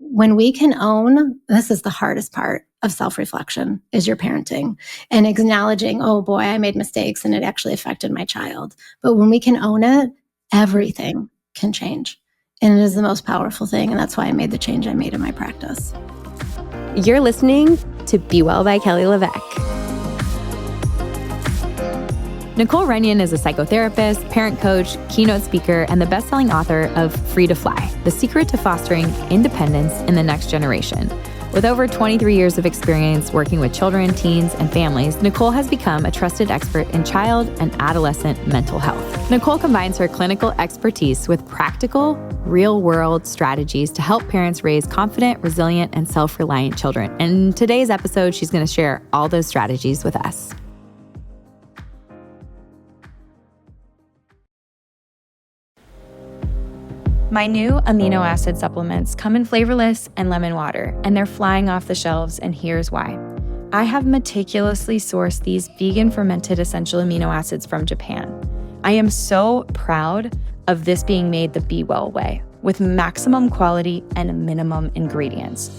when we can own, this is the hardest part of self-reflection, is your parenting and acknowledging, oh boy, I made mistakes and it actually affected my child. But when we can own it, everything can change. And it is the most powerful thing. And that's why I made the change I made in my practice. You're listening to Be Well by Kelly LeVeque. Nicole Runyon is a psychotherapist, parent coach, keynote speaker, and the best-selling author of Free to Fly, The Secret to Fostering Independence in the Next Generation. With over 23 years of experience working with children, teens, and families, Nicole has become a trusted expert in child and adolescent mental health. Nicole combines her clinical expertise with practical, real-world strategies to help parents raise confident, resilient, and self-reliant children. And in today's episode, she's going to share all those strategies with us. My new amino acid supplements come in flavorless and lemon water, and they're flying off the shelves, and here's why. I have meticulously sourced these vegan fermented essential amino acids from Japan. I am so proud of this being made the Be Well way, with maximum quality and minimum ingredients.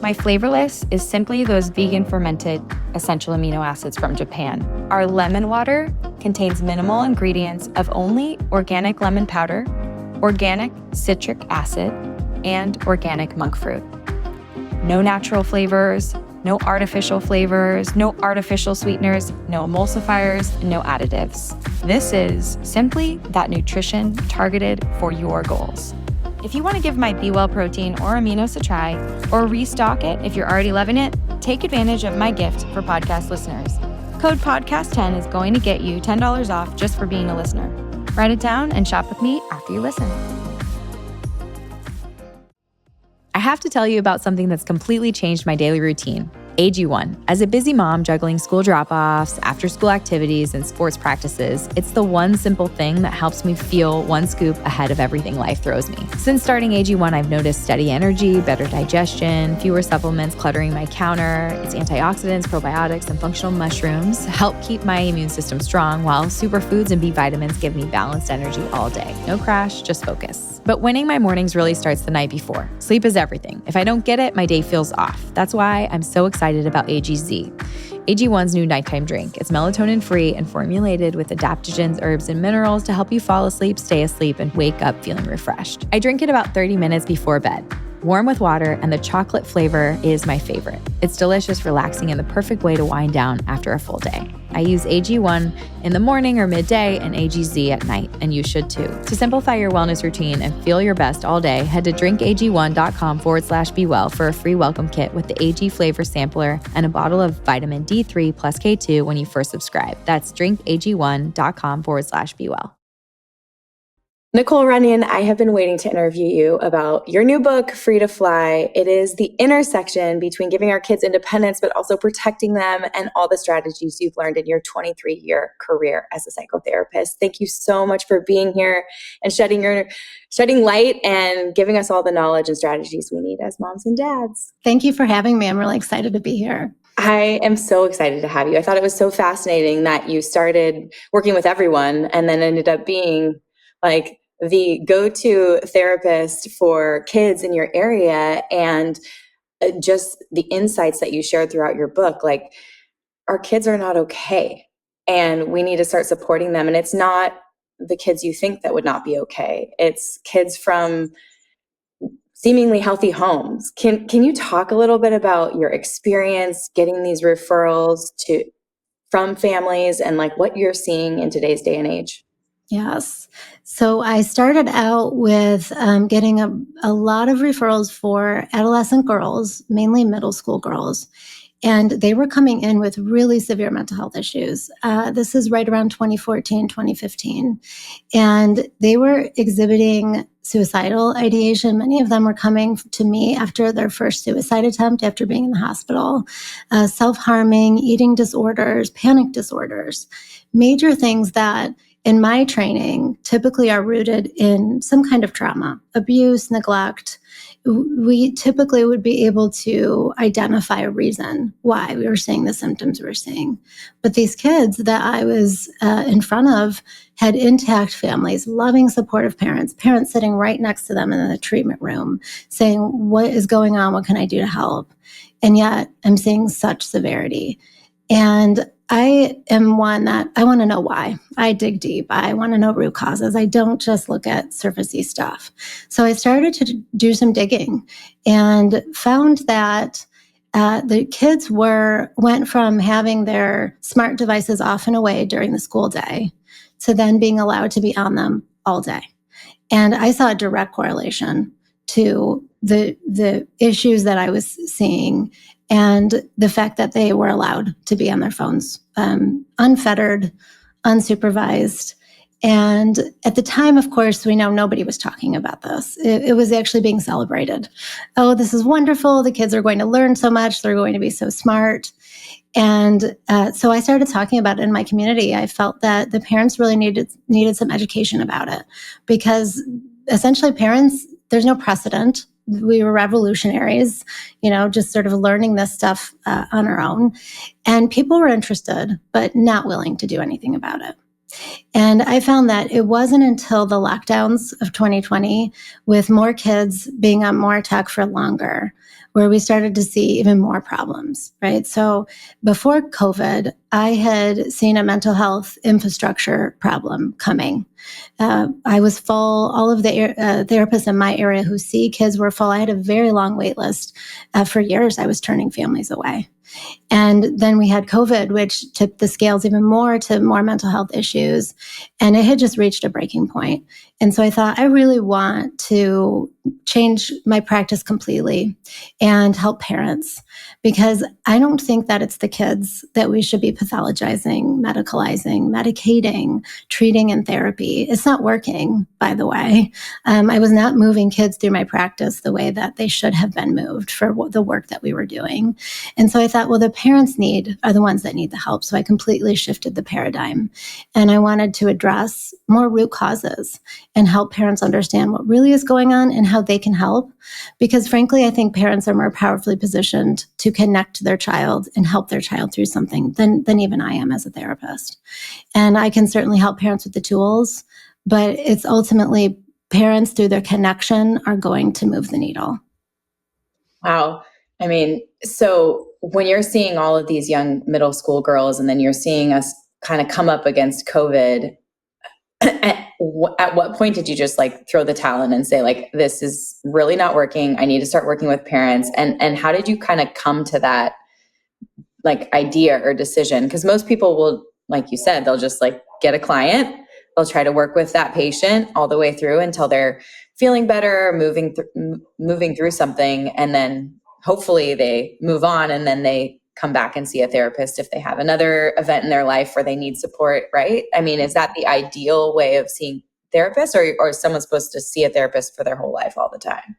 My flavorless is simply those vegan fermented essential amino acids from Japan. Our lemon water contains minimal ingredients of only organic lemon powder, organic citric acid, and organic monk fruit. No natural flavors, no artificial flavors, no artificial sweeteners, no emulsifiers, no additives. This is simply that nutrition targeted for your goals. If you want to give my Be Well protein or aminos a try, or restock it if you're already loving it, take advantage of my gift for podcast listeners. Code podcast10 is going to get you $10 off just for being a listener. Write it down and shop with me after you listen. I have to tell you about something that's completely changed my daily routine. AG1. As a busy mom juggling school drop-offs, after-school activities, and sports practices, it's the one simple thing that helps me feel one scoop ahead of everything life throws me. Since starting AG1, I've noticed steady energy, better digestion, fewer supplements cluttering my counter. Its antioxidants, probiotics, and functional mushrooms help keep my immune system strong, while superfoods and B vitamins give me balanced energy all day. No crash, just focus. But winning my mornings really starts the night before. Sleep is everything. If I don't get it, my day feels off. That's why I'm so excited about AGZ. AG1's new nighttime drink. It's melatonin-free and formulated with adaptogens, herbs, and minerals to help you fall asleep, stay asleep, and wake up feeling refreshed. I drink it about 30 minutes before bed. Warm with water, and the chocolate flavor is my favorite. It's delicious, relaxing, and the perfect way to wind down after a full day. I use AG1 in the morning or midday and AGZ at night, and you should too. To simplify your wellness routine and feel your best all day, head to drinkag1.com/bewell for a free welcome kit with the AG flavor sampler and a bottle of vitamin D3 plus K2 when you first subscribe. That's drinkag1.com/bewell. Nicole Runyon, I have been waiting to interview you about your new book, Free to Fly. It is the intersection between giving our kids independence, but also protecting them, and all the strategies you've learned in your 23-year career as a psychotherapist. Thank you so much for being here and shedding light and giving us all the knowledge and strategies we need as moms and dads. Thank you for having me. I'm really excited to be here. I am so excited to have you. I thought it was so fascinating that you started working with everyone and then ended up being like the go-to therapist for kids in your area, and just the insights that you shared throughout your book. Like, our kids are not okay, and we need to start supporting them. And it's not the kids you think that would not be okay. It's kids from seemingly healthy homes. Can you talk a little bit about your experience getting these referrals from families and like what you're seeing in today's day and age? Yes. So I started out with getting a lot of referrals for adolescent girls, mainly middle school girls, and they were coming in with really severe mental health issues. This is right around 2014, 2015, and they were exhibiting suicidal ideation. Many of them were coming to me after their first suicide attempt after being in the hospital, self-harming, eating disorders, panic disorders, major things that in my training typically are rooted in some kind of trauma, abuse, neglect. We typically would be able to identify a reason why we were seeing the symptoms we were seeing. But these kids that I was in front of had intact families, loving, supportive parents, parents sitting right next to them in the treatment room saying, what is going on? What can I do to help? And yet I'm seeing such severity. And I am one that I want to know why. I dig deep. I want to know root causes. I don't just look at surfacey stuff. So I started to do some digging and found that the kids went from having their smart devices off and away during the school day to then being allowed to be on them all day. And I saw a direct correlation to the issues that I was seeing and the fact that they were allowed to be on their phones, unfettered, unsupervised. And at the time, of course, we know nobody was talking about this. It was actually being celebrated. Oh, this is wonderful. The kids are going to learn so much. They're going to be so smart. And so I started talking about it in my community. I felt that the parents really needed some education about it because essentially parents, there's no precedent. We were revolutionaries, just sort of learning this stuff on our own. And people were interested, but not willing to do anything about it. And I found that it wasn't until the lockdowns of 2020, with more kids being on more tech for longer, where we started to see even more problems, right? So before COVID, I had seen a mental health infrastructure problem coming. I was full. All of the therapists in my area who see kids were full. I had a very long wait list. For years, I was turning families away. And then we had COVID, which tipped the scales even more to more mental health issues. And it had just reached a breaking point. And so I thought, I really want to change my practice completely and help parents, because I don't think that it's the kids that we should be pathologizing, medicalizing, medicating, treating in therapy. It's not working, by the way. I was not moving kids through my practice the way that they should have been moved for the work that we were doing. And so I thought, well, the parents are the ones that need the help. So I completely shifted the paradigm. And I wanted to address more root causes and help parents understand what really is going on and how they can help. Because frankly, I think parents are more powerfully positioned to connect to their child and help their child through something than even I am as a therapist. And I can certainly help parents with the tools, but it's ultimately parents through their connection are going to move the needle. Wow. I mean, so when you're seeing all of these young middle school girls and then you're seeing us kind of come up against COVID, at what point did you just throw the towel in and say this is really not working? I need to start working with parents. And how did you kind of come to that idea or decision? Because most people will, like you said, they'll just get a client. They'll try to work with that patient all the way through until they're feeling better, moving through something. And then hopefully they move on and then they come back and see a therapist if they have another event in their life where they need support, right? I mean, is that the ideal way of seeing therapists, or is someone supposed to see a therapist for their whole life all the time?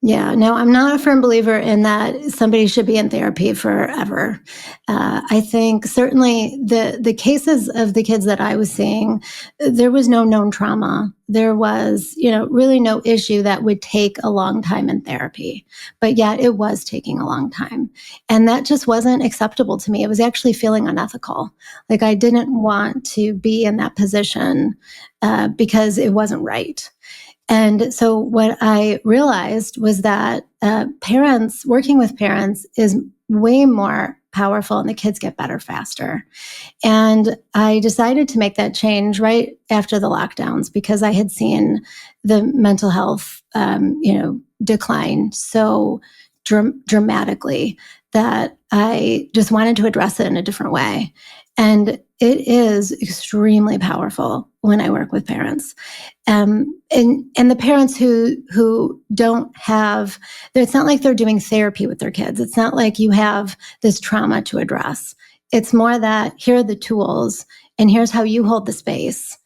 Yeah, no, I'm not a firm believer in that somebody should be in therapy forever. I think certainly the cases of the kids that I was seeing, there was no known trauma. There was, really no issue that would take a long time in therapy, but yet it was taking a long time. And that just wasn't acceptable to me. It was actually feeling unethical. I didn't want to be in that position because it wasn't right. And so what I realized was that working with parents is way more powerful and the kids get better faster. And I decided to make that change right after the lockdowns because I had seen the mental health, decline so dramatically that I just wanted to address it in a different way. And it is extremely powerful when I work with parents. And the parents who don't have, it's not like they're doing therapy with their kids. It's not like you have this trauma to address. It's more that here are the tools and here's how you hold the space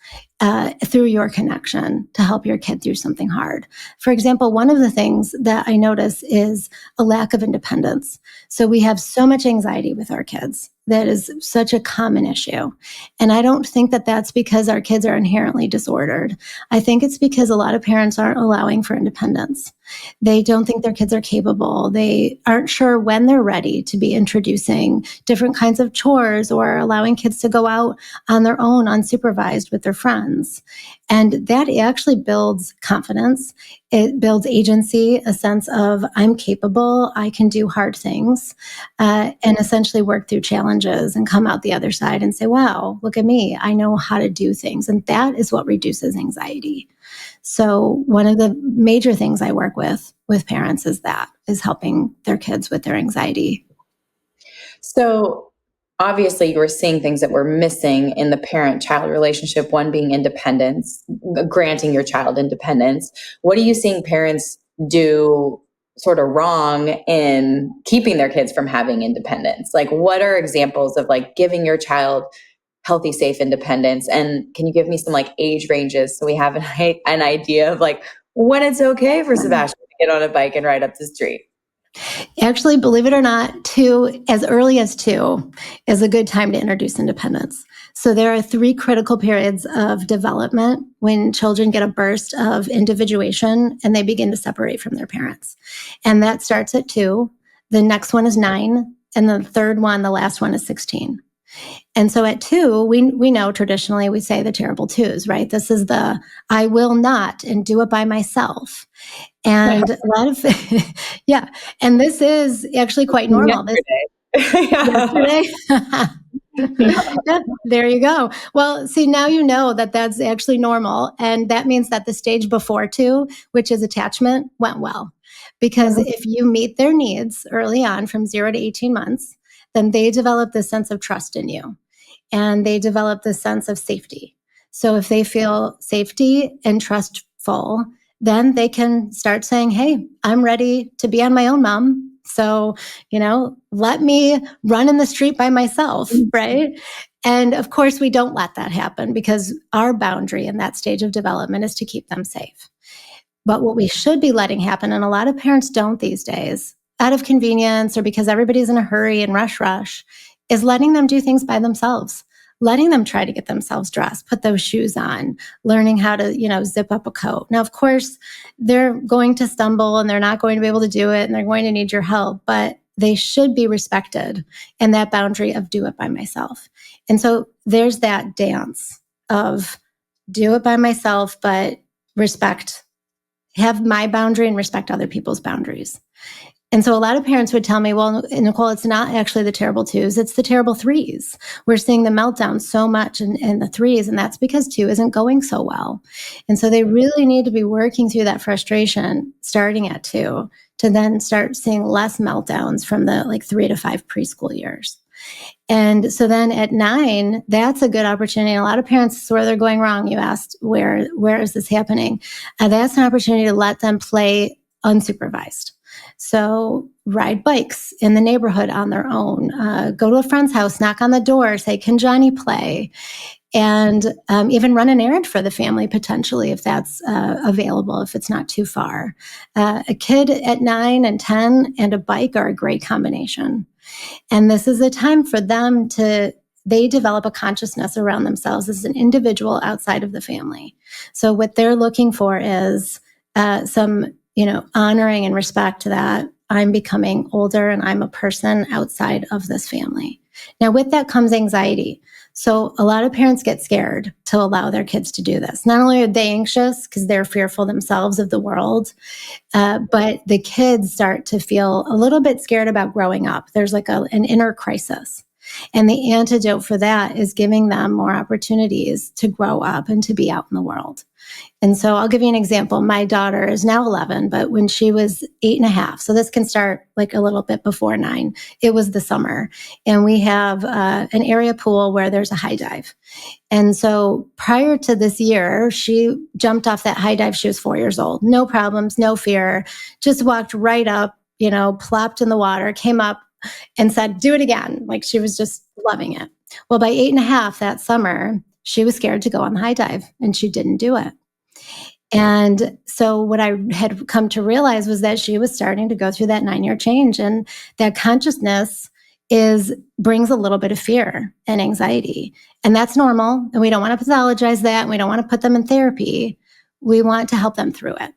through your connection to help your kid through something hard. For example, one of the things that I notice is a lack of independence. So we have so much anxiety with our kids that is such a common issue. And I don't think that that's because our kids are inherently disordered. I think it's because a lot of parents aren't allowing for independence. They don't think their kids are capable. They aren't sure when they're ready to be introducing different kinds of chores or allowing kids to go out on their own, unsupervised with their friends. And that actually builds confidence. It builds agency, a sense of I'm capable, I can do hard things, and essentially work through challenges and come out the other side and say, wow, look at me, I know how to do things. And that is what reduces anxiety. So one of the major things I work with parents is helping their kids with their anxiety. So obviously you were seeing things that were missing in the parent-child relationship, one being independence, granting your child independence. What are you seeing parents do sort of wrong in keeping their kids from having independence? Like, what are examples of like giving your child healthy, safe independence? And can you give me some like age ranges so we have an idea of like when it's okay for Sebastian to get on a bike and ride up the street? Actually, believe it or not, as early as 2 is a good time to introduce independence. So there are 3 critical periods of development when children get a burst of individuation and they begin to separate from their parents. And that starts at 2. The next one is 9. And the third one, the last one, is 16. And so at 2, we know traditionally we say the terrible twos, right? This is the I will not and do it by myself. And a lot of, yeah. And this is actually quite normal. Yesterday. Yeah, there you go. Well, see, now you know that that's actually normal. And that means that the stage before 2, which is attachment, went well. Because if you meet their needs early on from 0 to 18 months, then they develop this sense of trust in you and they develop this sense of safety. So if they feel safety and trustful, then they can start saying, hey, I'm ready to be on my own, mom. So, let me run in the street by myself, right? And of course, we don't let that happen because our boundary in that stage of development is to keep them safe. But what we should be letting happen, and a lot of parents don't these days, out of convenience or because everybody's in a hurry and rush, is letting them do things by themselves, letting them try to get themselves dressed, put those shoes on, learning how to, zip up a coat. Now, of course, they're going to stumble and they're not going to be able to do it and they're going to need your help, but they should be respected in that boundary of do it by myself. And so there's that dance of do it by myself, but have my boundary and respect other people's boundaries. And so a lot of parents would tell me, well, Nicole, it's not actually the terrible 2s, it's the terrible 3s. We're seeing the meltdown so much in the 3s, and that's because 2 isn't going so well. And so they really need to be working through that frustration starting at 2 to then start seeing less meltdowns from the 3 to 5 preschool years. And so then at 9, that's a good opportunity. A lot of parents, where they're going wrong, you asked, where is this happening? That's an opportunity to let them play unsupervised. So ride bikes in the neighborhood on their own, go to a friend's house, knock on the door, say, can Johnny play? And even run an errand for the family, potentially, if that's available, if it's not too far. A kid at 9 and 10 and a bike are a great combination. And this is a time for them they develop a consciousness around themselves as an individual outside of the family. So what they're looking for is some honoring and respect that I'm becoming older and I'm a person outside of this family. Now, with that comes anxiety. So a lot of parents get scared to allow their kids to do this. Not only are they anxious because they're fearful themselves of the world, but the kids start to feel a little bit scared about growing up. There's an inner crisis. And the antidote for that is giving them more opportunities to grow up and to be out in the world. And so I'll give you an example. My daughter is now 11, but when she was 8.5, so this can start a little bit before 9, it was the summer. And we have an area pool where there's a high dive. And so prior to this year, she jumped off that high dive. She was 4 years old. No problems, no fear, just walked right up, plopped in the water, came up and said, do it again. She was just loving it. Well, by 8.5 that summer, she was scared to go on the high dive and she didn't do it. And so what I had come to realize was that she was starting to go through that 9-year change, and that consciousness brings a little bit of fear and anxiety. And that's normal. And we don't want to pathologize that. And we don't want to put them in therapy. We want to help them through it.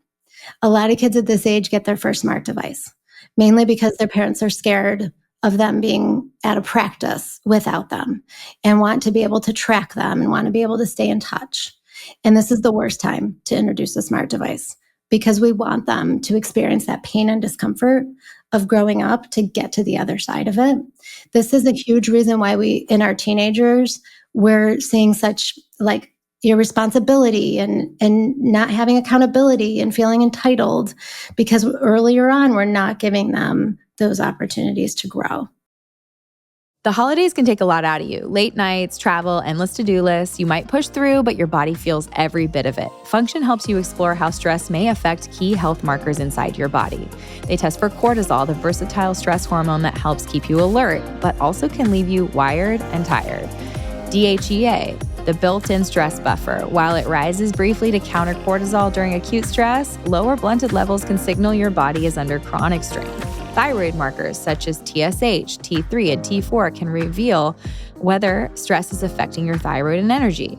A lot of kids at this age get their first smart device, mainly because their parents are scared of them being at a practice without them and want to be able to track them and want to be able to stay in touch. And this is the worst time to introduce a smart device because we want them to experience that pain and discomfort of growing up to get to the other side of it. This is a huge reason why in our teenagers, we're seeing such like irresponsibility and not having accountability and feeling entitled because earlier on, we're not giving them those opportunities to grow. The holidays can take a lot out of you. Late nights, travel, endless to-do lists. You might push through, but your body feels every bit of it. Function helps you explore how stress may affect key health markers inside your body. They test for cortisol, the versatile stress hormone that helps keep you alert, but also can leave you wired and tired. DHEA, the built-in stress buffer. While it rises briefly to counter cortisol during acute stress, lower blunted levels can signal your body is under chronic strain. Thyroid markers such as TSH, T3, and T4 can reveal whether stress is affecting your thyroid and energy.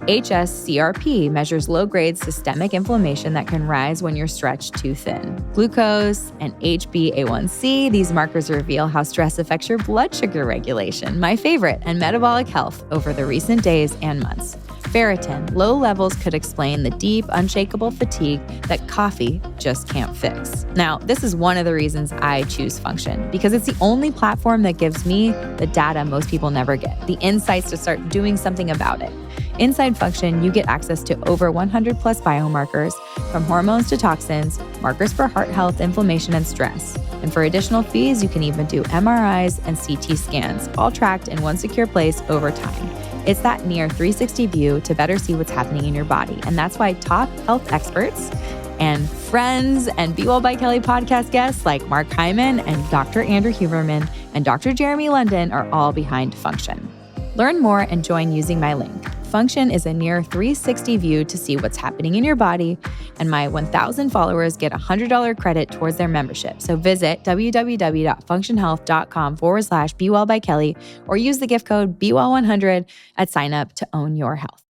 HSCRP measures low-grade systemic inflammation that can rise when you're stretched too thin. Glucose and HbA1c, these markers reveal how stress affects your blood sugar regulation, my favorite, and metabolic health over the recent days and months. Ferritin, low levels could explain the deep, unshakable fatigue that coffee just can't fix. Now, this is one of the reasons I choose Function, because it's the only platform that gives me the data most people never get, the insights to start doing something about it. Inside Function, you get access to over 100 plus biomarkers, from hormones to toxins, markers for heart health, inflammation, and stress. And for additional fees, you can even do MRIs and CT scans, all tracked in one secure place over time. It's that near 360 view to better see what's happening in your body. And that's why top health experts and friends and Be Well by Kelly podcast guests like Mark Hyman and Dr. Andrew Huberman and Dr. Jeremy London are all behind Function. Learn more and join using my link. Function is a near 360 view to see what's happening in your body, and my 1,000 followers get $100 credit towards their membership. So visit www.functionhealth.com/Be Well by Kelly or use the gift code BeWell100 at sign up to own your health.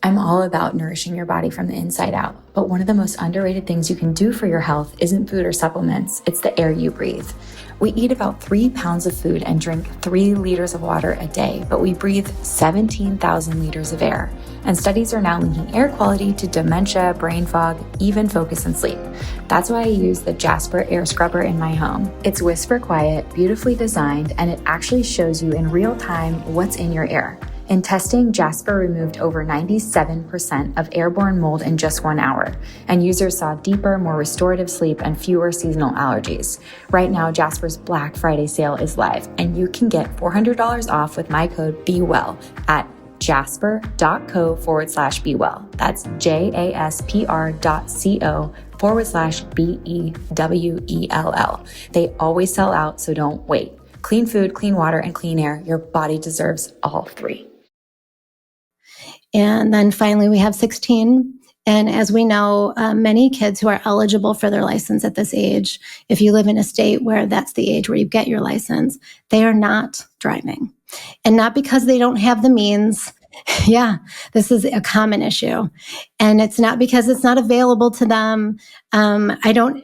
I'm all about nourishing your body from the inside out, but one of the most underrated things you can do for your health isn't food or supplements, it's the air you breathe. We eat about 3 pounds of food and drink 3 liters of water a day, but we breathe 17,000 liters of air. And studies are now linking air quality to dementia, brain fog, even focus and sleep. That's why I use the Jasper Air Scrubber in my home. It's whisper quiet, beautifully designed, and it actually shows you in real time what's in your air. In testing, Jasper removed over 97% of airborne mold in just 1 hour, and users saw deeper, more restorative sleep and fewer seasonal allergies. Right now, Jasper's Black Friday sale is live, and you can get $400 off with my code BEWELL at jasper.co/BeWell. That's JASPR.co/BEWELL. They always sell out, so don't wait. Clean food, clean water, and clean air. Your body deserves all 3. And then finally, we have 16. And as we know, many kids who are eligible for their license at this age, if you live in a state where that's the age where you get your license, they are not driving. And not because they don't have the means. Yeah, this is a common issue. And it's not because it's not available to them. I don't,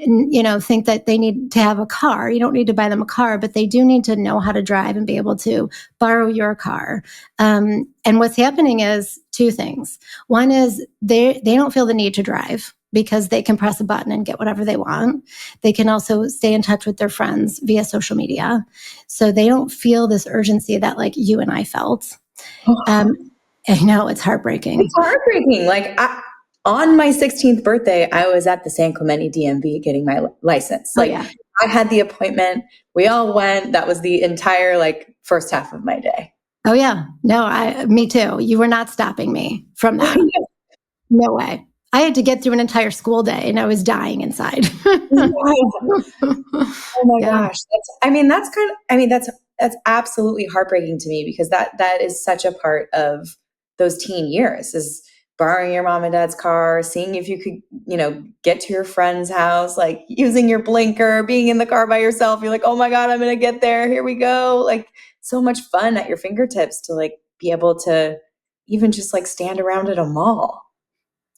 think that they need to have a car. You don't need to buy them a car, but they do need to know how to drive and be able to borrow your car. And what's happening is 2 things. One is they don't feel the need to drive because they can press a button and get whatever they want. They can also stay in touch with their friends via social media. So they don't feel this urgency that like you and I felt. I know, it's heartbreaking. It's heartbreaking. Like on my 16th birthday, I was at the San Clemente DMV getting my license. Like I had the appointment. We all went. That was the entire first half of my day. Oh yeah. No, me too. You were not stopping me from that. No way. I had to get through an entire school day and I was dying inside. Oh my gosh. That's absolutely heartbreaking to me because that is such a part of those teen years is borrowing your mom and dad's car, seeing if you could, get to your friend's house, like using your blinker, being in the car by yourself. You're like, oh my God, I'm going to get there. Here we go. Like so much fun at your fingertips to like be able to even just like stand around at a mall.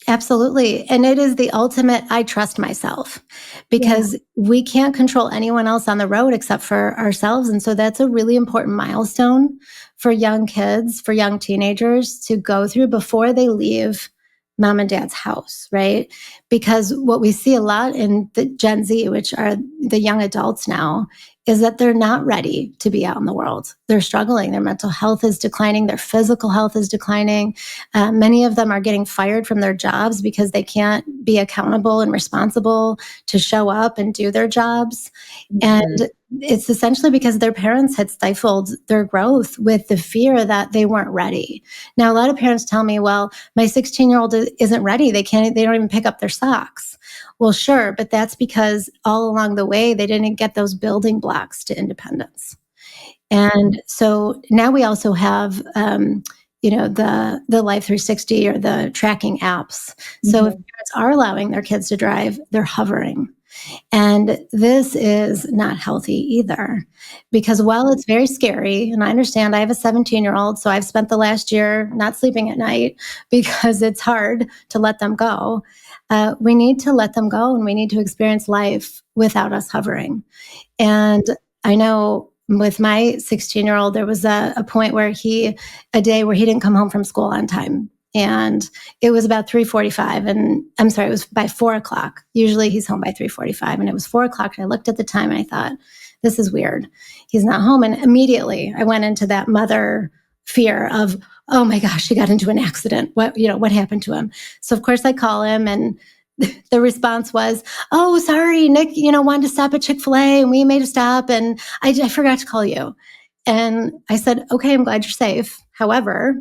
Absolutely. And it is the ultimate, I trust myself, because we can't control anyone else on the road except for ourselves. And so that's a really important milestone for young kids, for young teenagers to go through before they leave mom and dad's house, right? Because what we see a lot in the Gen Z, which are the young adults now, is that they're not ready to be out in the world. They're struggling. Their mental health is declining. Their physical health is declining. Many of them are getting fired from their jobs because they can't be accountable and responsible to show up and do their jobs. And it's essentially because their parents had stifled their growth with the fear that they weren't ready. Now, a lot of parents tell me, well, my 16-year-old isn't ready. They don't even pick up their socks. Well, sure, but that's because all along the way, they didn't get those building blocks to independence. And so now we also have, the Life 360 or the tracking apps. So if parents are allowing their kids to drive, they're hovering. And this is not healthy either, because while it's very scary, and I understand I have a 17-year-old, so I've spent the last year not sleeping at night because it's hard to let them go. We need to let them go, and we need to experience life without us hovering. And I know with my 16-year-old, there was a point where a day where he didn't come home from school on time. And it was about 3:45, and I'm sorry, it was by 4:00. Usually he's home by 3:45, and it was 4:00. And I looked at the time and I thought, this is weird. He's not home. And immediately I went into that mother fear of, oh my gosh, he got into an accident. What happened to him? So of course I call him, and the response was, oh, sorry, Nick, wanted to stop at Chick-fil-A and we made a stop and I forgot to call you. And I said, okay, I'm glad you're safe. However,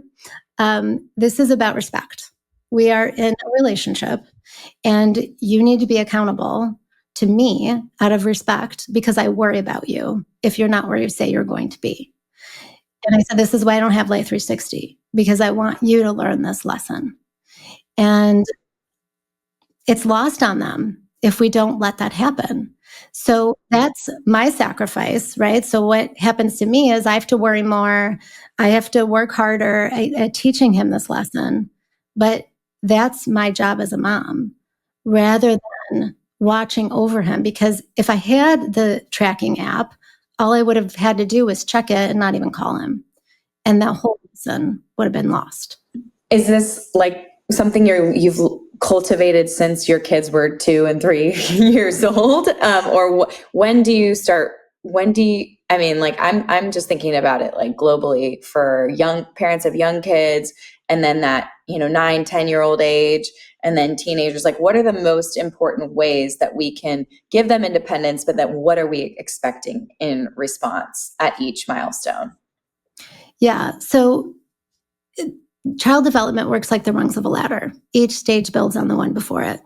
this is about respect. We are in a relationship and you need to be accountable to me out of respect because I worry about you if you're not where you say you're going to be. And I said, this is why I don't have Life 360, because I want you to learn this lesson. And it's lost on them if we don't let that happen. So that's my sacrifice, right? So what happens to me is I have to worry more. I have to work harder at teaching him this lesson. But that's my job as a mom rather than watching over him. Because if I had the tracking app, all I would have had to do was check it and not even call him. And that whole lesson would have been lost. Is this like something you've cultivated since your kids were 2 and 3 years old? Or when do you start? I'm just thinking about it like globally for young parents of young kids, and then that, 9, 10-year-old age, and then teenagers. Like, what are the most important ways that we can give them independence, but then what are we expecting in response at each milestone? Yeah. So child development works like the rungs of a ladder. Each stage builds on the one before it.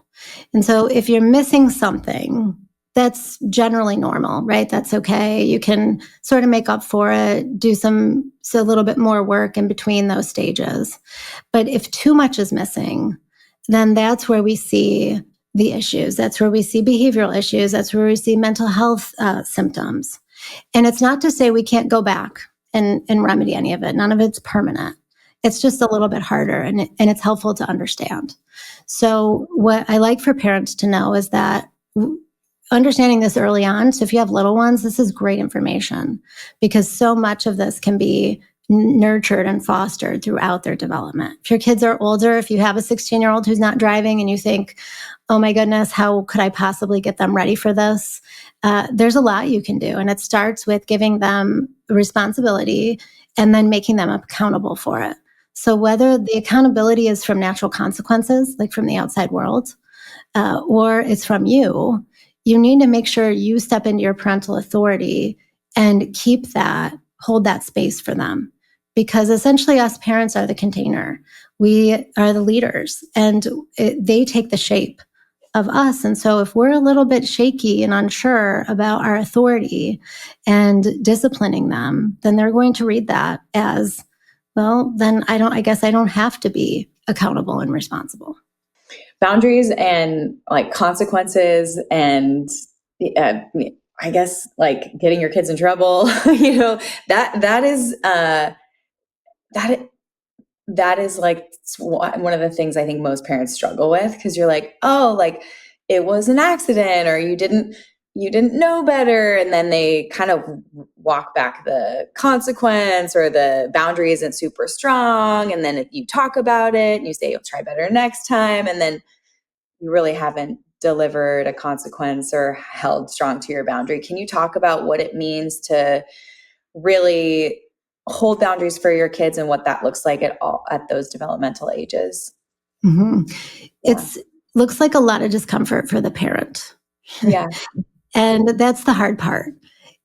And so if you're missing something, that's generally normal, right? That's okay. You can sort of make up for it, do a little bit more work in between those stages. But if too much is missing, then that's where we see the issues. That's where we see behavioral issues. That's where we see mental health symptoms. And it's not to say we can't go back and remedy any of it. None of it's permanent. It's just a little bit harder, and it's helpful to understand. So what I like for parents to know is that understanding this early on, so if you have little ones, this is great information because so much of this can be nurtured and fostered throughout their development. If your kids are older, if you have a 16-year-old who's not driving and you think, oh my goodness, how could I possibly get them ready for this? There's a lot you can do. And it starts with giving them responsibility and then making them accountable for it. So whether the accountability is from natural consequences, like from the outside world, or it's from you, you need to make sure you step into your parental authority and hold that space for them. Because essentially us parents are the container. We are the leaders and they take the shape of us. And so if we're a little bit shaky and unsure about our authority and disciplining them, then they're going to read that as, well, then I guess I don't have to be accountable and responsible. Boundaries and like consequences and I guess like getting your kids in trouble, that is that is like one of the things I think most parents struggle with, because you're like, oh, like it was an accident, or you didn't know better, and then they kind of walk back the consequence, or the boundary isn't super strong, and then if you talk about it and you say you'll try better next time, and then you really haven't delivered a consequence or held strong to your boundary. Can you talk about what it means to really hold boundaries for your kids and what that looks like at those developmental ages? Mm-hmm. Yeah. It's looks like a lot of discomfort for the parent. Yeah. And that's the hard part,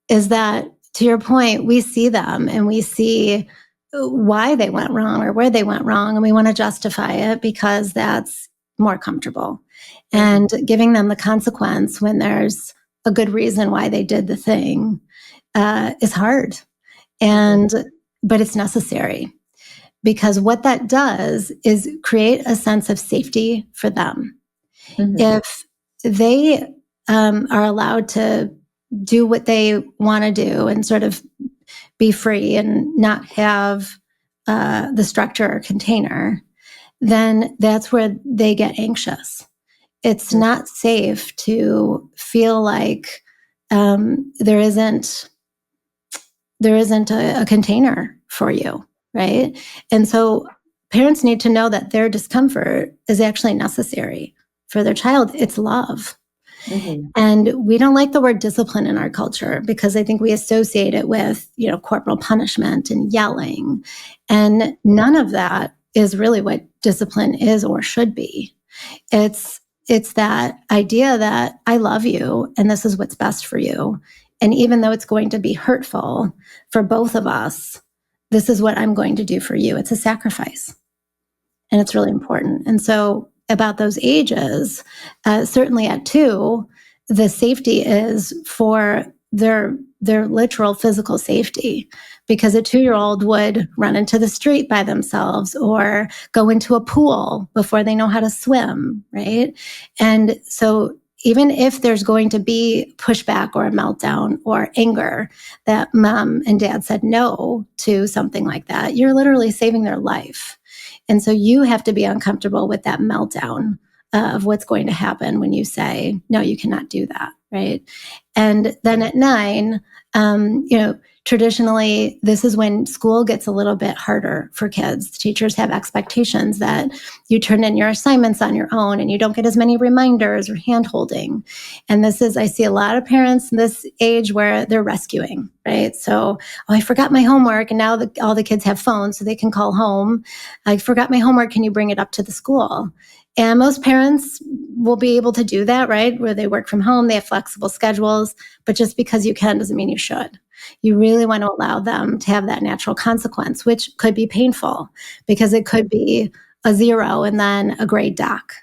is that, to your point, we see them and we see why they went wrong or where they went wrong, and we want to justify it because that's more comfortable. And giving them the consequence when there's a good reason why they did the thing is hard. But it's necessary, because what that does is create a sense of safety for them. If they are allowed to do what they want to do and sort of be free and not have the structure or container, then that's where they get anxious. It's not safe to feel like there isn't a container for you, right? And so parents need to know that their discomfort is actually necessary for their child. It's love. And we don't like the word discipline in our culture, because I think we associate it with, corporal punishment and yelling. And none of that is really what discipline is or should be. It's that idea that I love you and this is what's best for you. And even though it's going to be hurtful for both of us, this is what I'm going to do for you. It's a sacrifice. And it's really important. And so about those ages, certainly at 2, the safety is for their literal physical safety, because a 2-year-old would run into the street by themselves or go into a pool before they know how to swim, right? And so even if there's going to be pushback or a meltdown or anger that mom and dad said no to something like that, you're literally saving their life. And so you have to be uncomfortable with that meltdown of what's going to happen when you say, no, you cannot do that, right? And then at 9, traditionally, this is when school gets a little bit harder for kids. Teachers have expectations that you turn in your assignments on your own and you don't get as many reminders or hand-holding. And I see a lot of parents in this age where they're rescuing, right? So, I forgot my homework, and now all the kids have phones so they can call home. I forgot my homework, can you bring it up to the school? And most parents will be able to do that, right? Where they work from home, they have flexible schedules, but just because you can doesn't mean you should. You really want to allow them to have that natural consequence, which could be painful, because it could be a 0 and then a grade dock.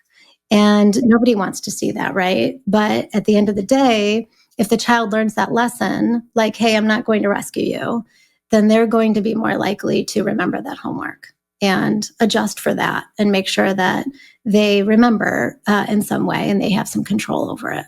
And nobody wants to see that, right? But at the end of the day, if the child learns that lesson, like, hey, I'm not going to rescue you, then they're going to be more likely to remember that homework and adjust for that and make sure that they remember in some way and they have some control over it.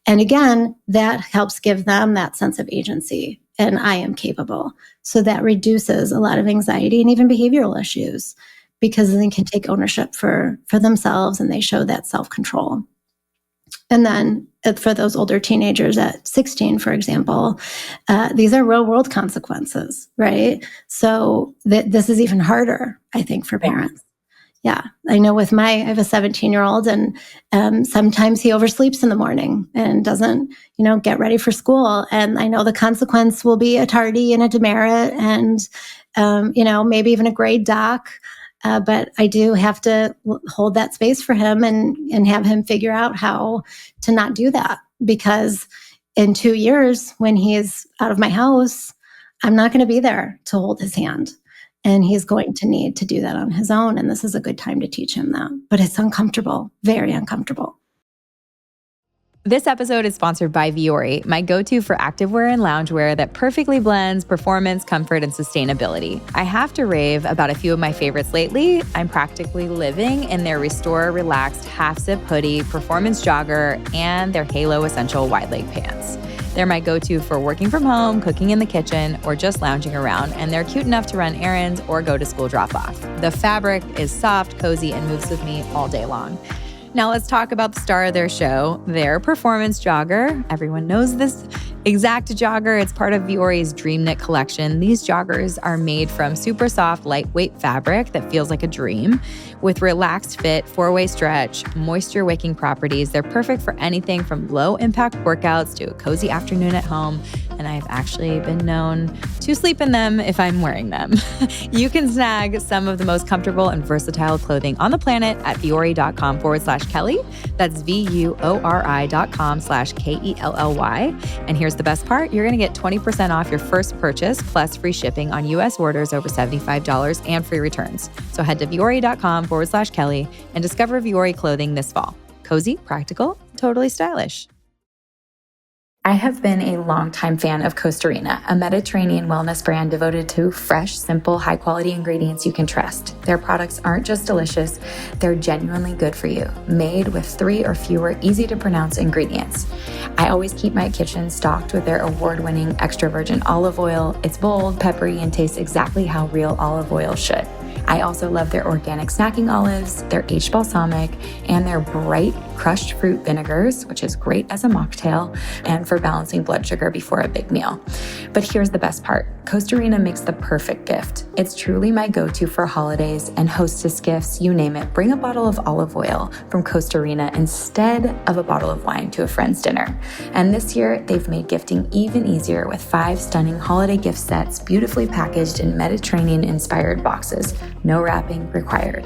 And again, that helps give them that sense of agency and I am capable. So that reduces a lot of anxiety and even behavioral issues, because they can take ownership for themselves and they show that self-control. And then for those older teenagers at 16, for example, these are real world consequences, right? So this is even harder, I think, for parents. Yeah, I know I have a 17-year-old, and sometimes he oversleeps in the morning and doesn't, get ready for school. And I know the consequence will be a tardy and a demerit and, maybe even a grade dock. But I do have to hold that space for him and have him figure out how to not do that. Because in 2 years, when he's out of my house, I'm not going to be there to hold his hand. And he's going to need to do that on his own. And this is a good time to teach him that. But it's uncomfortable, very uncomfortable. This episode is sponsored by Vuori, my go-to for activewear and loungewear that perfectly blends performance, comfort, and sustainability. I have to rave about a few of my favorites lately. I'm practically living in their Restore Relaxed half-zip hoodie, performance jogger, and their Halo Essential wide leg pants. They're my go-to for working from home, cooking in the kitchen, or just lounging around, and they're cute enough to run errands or go to school drop-off. The fabric is soft, cozy, and moves with me all day long. Now let's talk about the star of their show, their performance jogger. Everyone knows this exact jogger. It's part of Vuori's Dream Knit collection. These joggers are made from super soft, lightweight fabric that feels like a dream. With relaxed fit, 4-way stretch, moisture-wicking properties, they're perfect for anything from low-impact workouts to a cozy afternoon at home. And I've actually been known to sleep in them if I'm wearing them. You can snag some of the most comfortable and versatile clothing on the planet at vuori.com/Kelly. That's VUORI.com/KELLY. And here's the best part. You're going to get 20% off your first purchase plus free shipping on U.S. orders over $75 and free returns. So head to vuori.com/Kelly and discover Vuori clothing this fall. Cozy, practical, totally stylish. I have been a longtime fan of Costarina, a Mediterranean wellness brand devoted to fresh, simple, high-quality ingredients you can trust. Their products aren't just delicious, they're genuinely good for you, made with 3 or fewer easy-to-pronounce ingredients. I always keep my kitchen stocked with their award-winning extra virgin olive oil. It's bold, peppery, and tastes exactly how real olive oil should. I also love their organic snacking olives, their aged balsamic, and their bright crushed fruit vinegars, which is great as a mocktail and for balancing blood sugar before a big meal. But here's the best part. Costarina makes the perfect gift. It's truly my go-to for holidays and hostess gifts, you name it. Bring a bottle of olive oil from Costarina instead of a bottle of wine to a friend's dinner. And this year, they've made gifting even easier with 5 stunning holiday gift sets beautifully packaged in Mediterranean-inspired boxes. No wrapping required.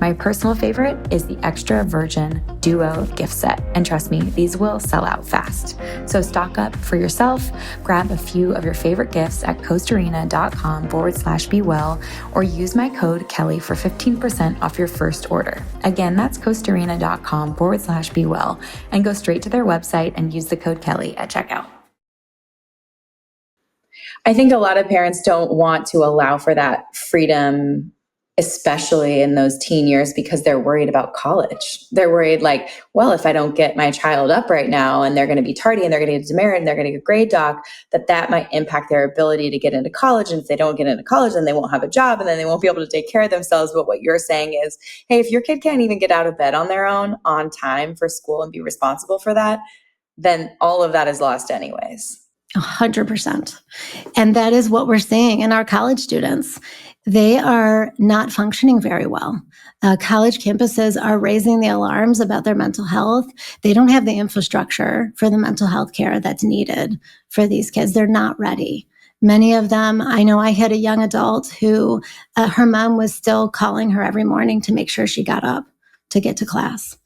My personal favorite is the extra virgin duo gift set. And trust me, these will sell out fast. So stock up for yourself, grab a few of your favorite gifts at costarina.com/bewell, or use my code Kelly for 15% off your first order. Again, that's costarina.com/bewell, and go straight to their website and use the code Kelly at checkout. I think a lot of parents don't want to allow for that freedom, especially in those teen years, because they're worried about college. They're worried like, well, if I don't get my child up right now and they're going to be tardy and they're going to get demerit and they're going to get grade doc, that might impact their ability to get into college. And if they don't get into college, then they won't have a job and then they won't be able to take care of themselves. But what you're saying is, hey, if your kid can't even get out of bed on their own on time for school and be responsible for that, then all of that is lost anyways. 100%. And that is what we're seeing in our college students. They are not functioning very well. College campuses are raising the alarms about their mental health. They don't have the infrastructure for the mental health care that's needed for these kids. They're not ready. Many of them, I know I had a young adult who her mom was still calling her every morning to make sure she got up to get to class.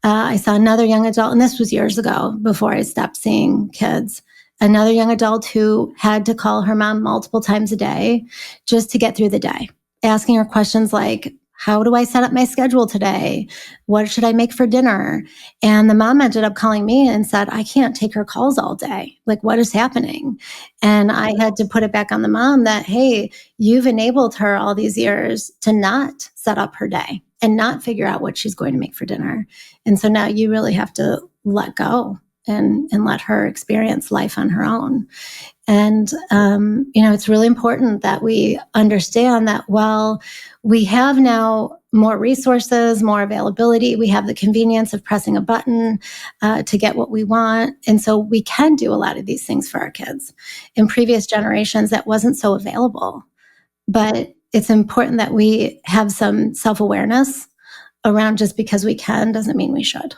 I saw another young adult, and this was years ago before I stopped seeing kids. Another young adult who had to call her mom multiple times a day just to get through the day, asking her questions like, how do I set up my schedule today? What should I make for dinner? And the mom ended up calling me and said, I can't take her calls all day. Like, what is happening? And I had to put it back on the mom that, hey, you've enabled her all these years to not set up her day and not figure out what she's going to make for dinner. And so now you really have to let go and let her experience life on her own. And, it's really important that we understand that while we have now more resources, more availability, we have the convenience of pressing a button to get what we want. And so we can do a lot of these things for our kids. In previous generations, that wasn't so available. But it's important that we have some self-awareness around just because we can doesn't mean we should.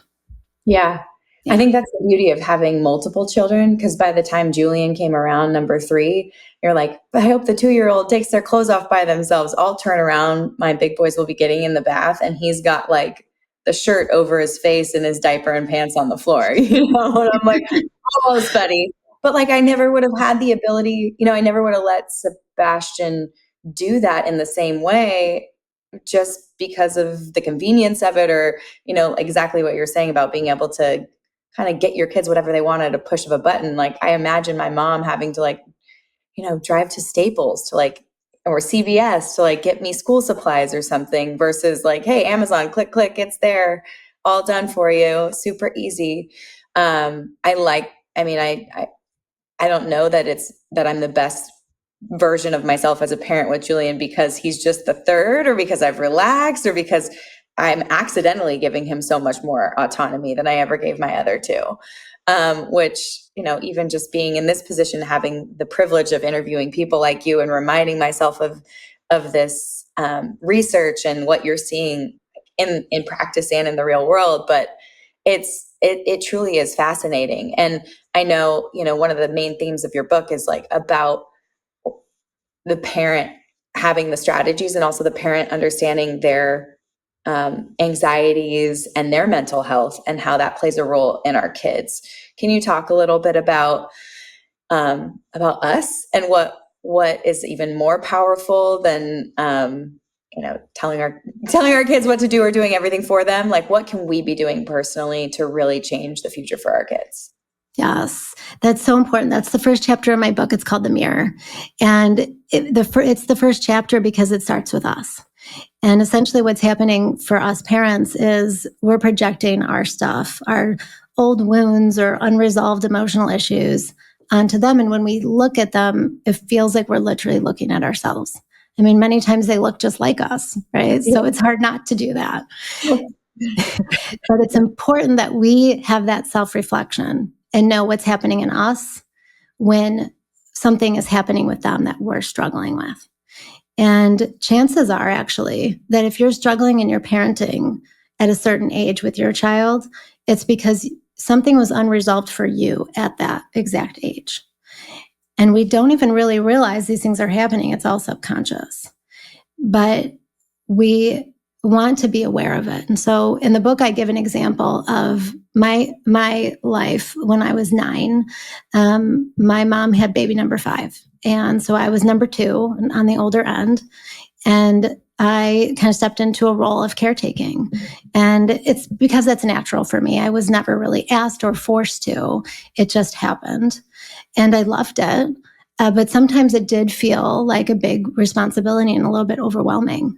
Yeah. I think that's the beauty of having multiple children, because by the time Julian came around, number 3, you're like, I hope the 2-year-old takes their clothes off by themselves. I'll turn around. My big boys will be getting in the bath and he's got like the shirt over his face and his diaper and pants on the floor, and I'm like, almost buddy. But like, I never would have had the ability, I never would have let Sebastian do that in the same way, just because of the convenience of it, or, exactly what you're saying about being able to kind of get your kids whatever they want at a push of a button. Like I imagine my mom having to like, drive to Staples to like, or CVS to like get me school supplies or something versus like, hey, Amazon, click, click, it's there, all done for you, super easy. I don't know that I'm the best version of myself as a parent with Julian because he's just the third or because I've relaxed or because I'm accidentally giving him so much more autonomy than I ever gave my other two. Which, even just being in this position, having the privilege of interviewing people like you and reminding myself of this research and what you're seeing in practice and in the real world. But it truly is fascinating. And I know, one of the main themes of your book is like about the parent having the strategies and also the parent understanding their anxieties and their mental health and how that plays a role in our kids. Can you talk a little bit about us and what is even more powerful than telling our kids what to do or doing everything for them? Like, what can we be doing personally to really change the future for our kids? Yes, that's so important. That's the first chapter of my book. It's called The Mirror. And it's the first chapter because it starts with us. And essentially what's happening for us parents is we're projecting our stuff, our old wounds or unresolved emotional issues onto them. And when we look at them, it feels like we're literally looking at ourselves. I mean, many times they look just like us, right? So it's hard not to do that. But it's important that we have that self-reflection and know what's happening in us when something is happening with them that we're struggling with. And chances are actually that if you're struggling in your parenting at a certain age with your child, it's because something was unresolved for you at that exact age. And we don't even really realize these things are happening. It's all subconscious. But we want to be aware of it. And so in the book, I give an example of my life when I was 9. My mom had baby number 5. And so I was number 2 on the older end. And I kind of stepped into a role of caretaking. And it's because that's natural for me. I was never really asked or forced to. It just happened. And I loved it. But sometimes it did feel like a big responsibility and a little bit overwhelming.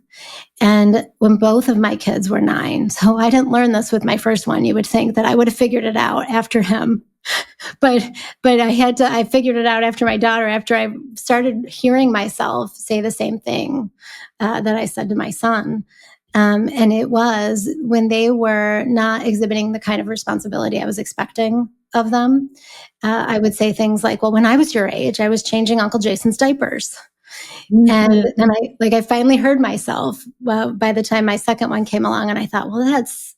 And when both of my kids were 9, so I didn't learn this with my first one. You would think that I would have figured it out after him. But I figured it out after my daughter, after I started hearing myself say the same thing that I said to my son. And it was when they were not exhibiting the kind of responsibility I was expecting of them. I would say things like, well, when I was your age, I was changing Uncle Jason's diapers. Mm-hmm. And then I finally heard myself by the time my second one came along, and I thought, well, that's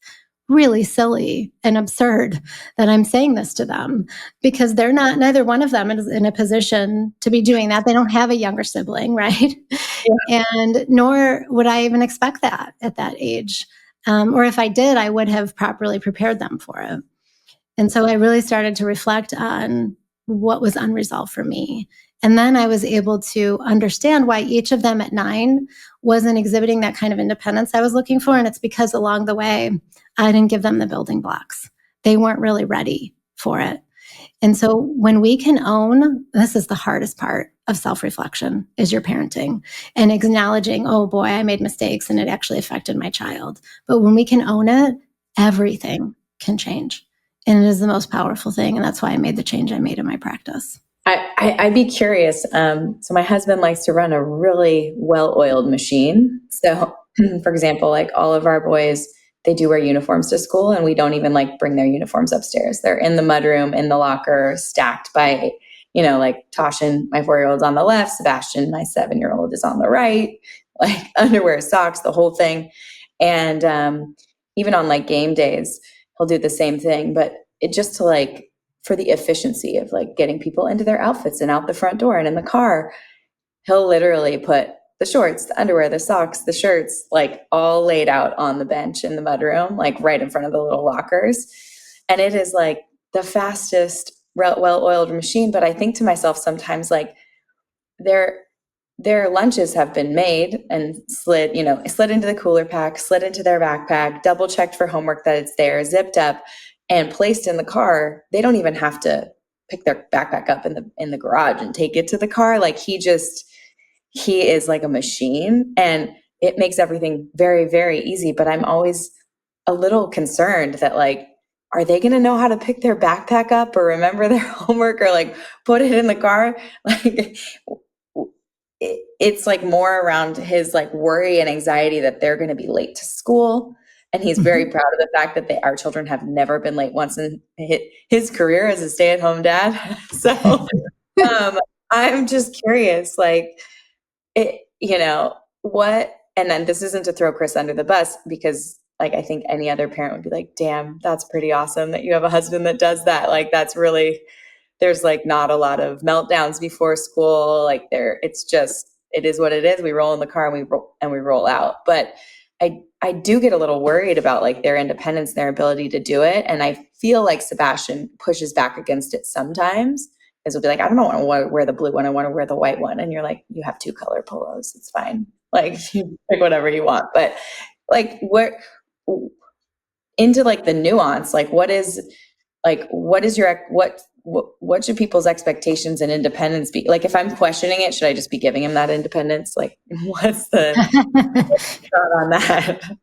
really silly and absurd that I'm saying this to them, because neither one of them is in a position to be doing that. They don't have a younger sibling, right? Yeah. And nor would I even expect that at that age. Or if I did, I would have properly prepared them for it. And so I really started to reflect on what was unresolved for me. And then I was able to understand why each of them at 9 wasn't exhibiting that kind of independence I was looking for. And it's because along the way, I didn't give them the building blocks. They weren't really ready for it. And so when we can own, this is the hardest part of self-reflection, is your parenting and acknowledging, oh boy, I made mistakes and it actually affected my child. But when we can own it, everything can change. And it is the most powerful thing. And that's why I made the change I made in my practice. I'd be curious. So my husband likes to run a really well-oiled machine. So for example, like all of our boys, they do wear uniforms to school, and we don't even like bring their uniforms upstairs. They're in the mudroom, in the locker, stacked by, like Tashin, my 4-year-old's on the left, Sebastian, my 7-year-old, is on the right, like underwear, socks, the whole thing. And even on like game days, he'll do the same thing, but it just to like, for the efficiency of like getting people into their outfits and out the front door and in the car, he'll literally put the shorts, the underwear, the socks, the shirts, like all laid out on the bench in the mudroom, like right in front of the little lockers. And it is like the fastest, well-oiled machine. But I think to myself sometimes, like their lunches have been made and slid into the cooler pack, slid into their backpack, double checked for homework that it's there, zipped up, and placed in the car, they don't even have to pick their backpack up in the garage and take it to the car. Like he is like a machine, and it makes everything very, very easy. But I'm always a little concerned that like, are they going to know how to pick their backpack up or remember their homework or like put it in the car? Like it's like more around his like worry and anxiety that they're going to be late to school. And he's very proud of the fact that our children have never been late once in his career as a stay-at-home dad. So I'm just curious, like, what, and then this isn't to throw Chris under the bus, because like, I think any other parent would be like, damn, that's pretty awesome that you have a husband that does that. Like, that's really, there's like not a lot of meltdowns before school. Like it's just, it is what it is. We roll in the car and we roll out. But I do get a little worried about like their independence, their ability to do it. And I feel like Sebastian pushes back against it sometimes, because he'll be like, I don't want to wear the blue one. I want to wear the white one. And you're like, you have 2 color polos. It's fine. Like you pick whatever you want. But like into like the nuance, like what should people's expectations and independence be? Like, if I'm questioning it, should I just be giving him that independence? Like, what's the thought on that?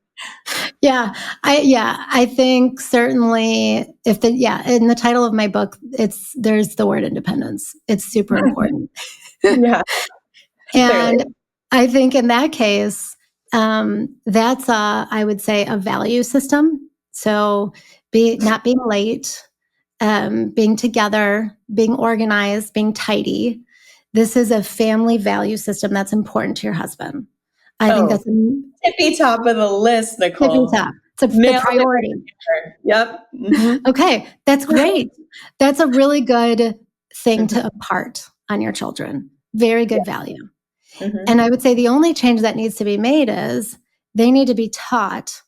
I think certainly in the title of my book, there's the word independence. It's super important. Yeah. And Clearly. I think in that case, that's I would say a value system. So not being late, being together, being organized, being tidy. This is a family value system that's important to your husband. I think that's tippy top of the list, Nicole. Tippy top. It's a priority. Yep. Mm-hmm. Okay, that's great. That's a really good thing to impart on your children. Very good value. Mm-hmm. And I would say the only change that needs to be made is they need to be taught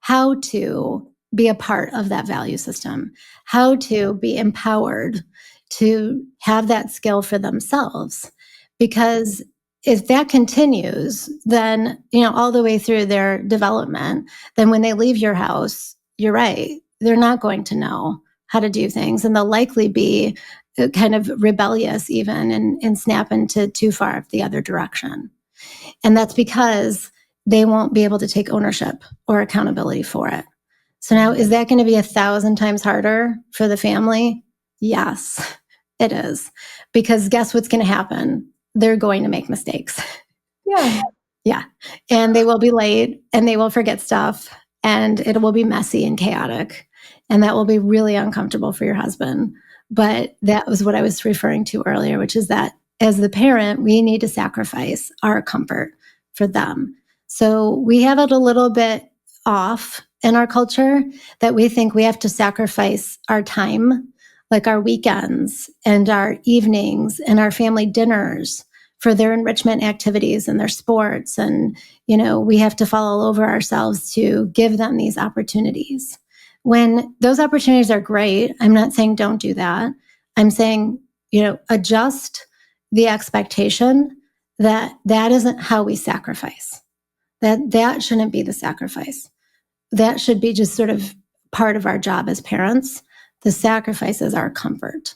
how to be a part of that value system, how to be empowered to have that skill for themselves. Because if that continues, then, all the way through their development, then when they leave your house, you're right, they're not going to know how to do things. And they'll likely be kind of rebellious even and snap into too far the other direction. And that's because they won't be able to take ownership or accountability for it. So now, is that going to be 1,000 times harder for the family? Yes, it is. Because guess what's going to happen? They're going to make mistakes. Yeah. Yeah. And they will be late and they will forget stuff and it will be messy and chaotic. And that will be really uncomfortable for your husband. But that was what I was referring to earlier, which is that as the parent, we need to sacrifice our comfort for them. So we have it a little bit off in our culture that we think we have to sacrifice our time, like our weekends and our evenings and our family dinners for their enrichment activities and their sports. And, we have to fall all over ourselves to give them these opportunities. When those opportunities are great, I'm not saying don't do that. I'm saying, adjust the expectation that isn't how we sacrifice. That shouldn't be the sacrifice. That should be just sort of part of our job as parents. The sacrifice is our comfort.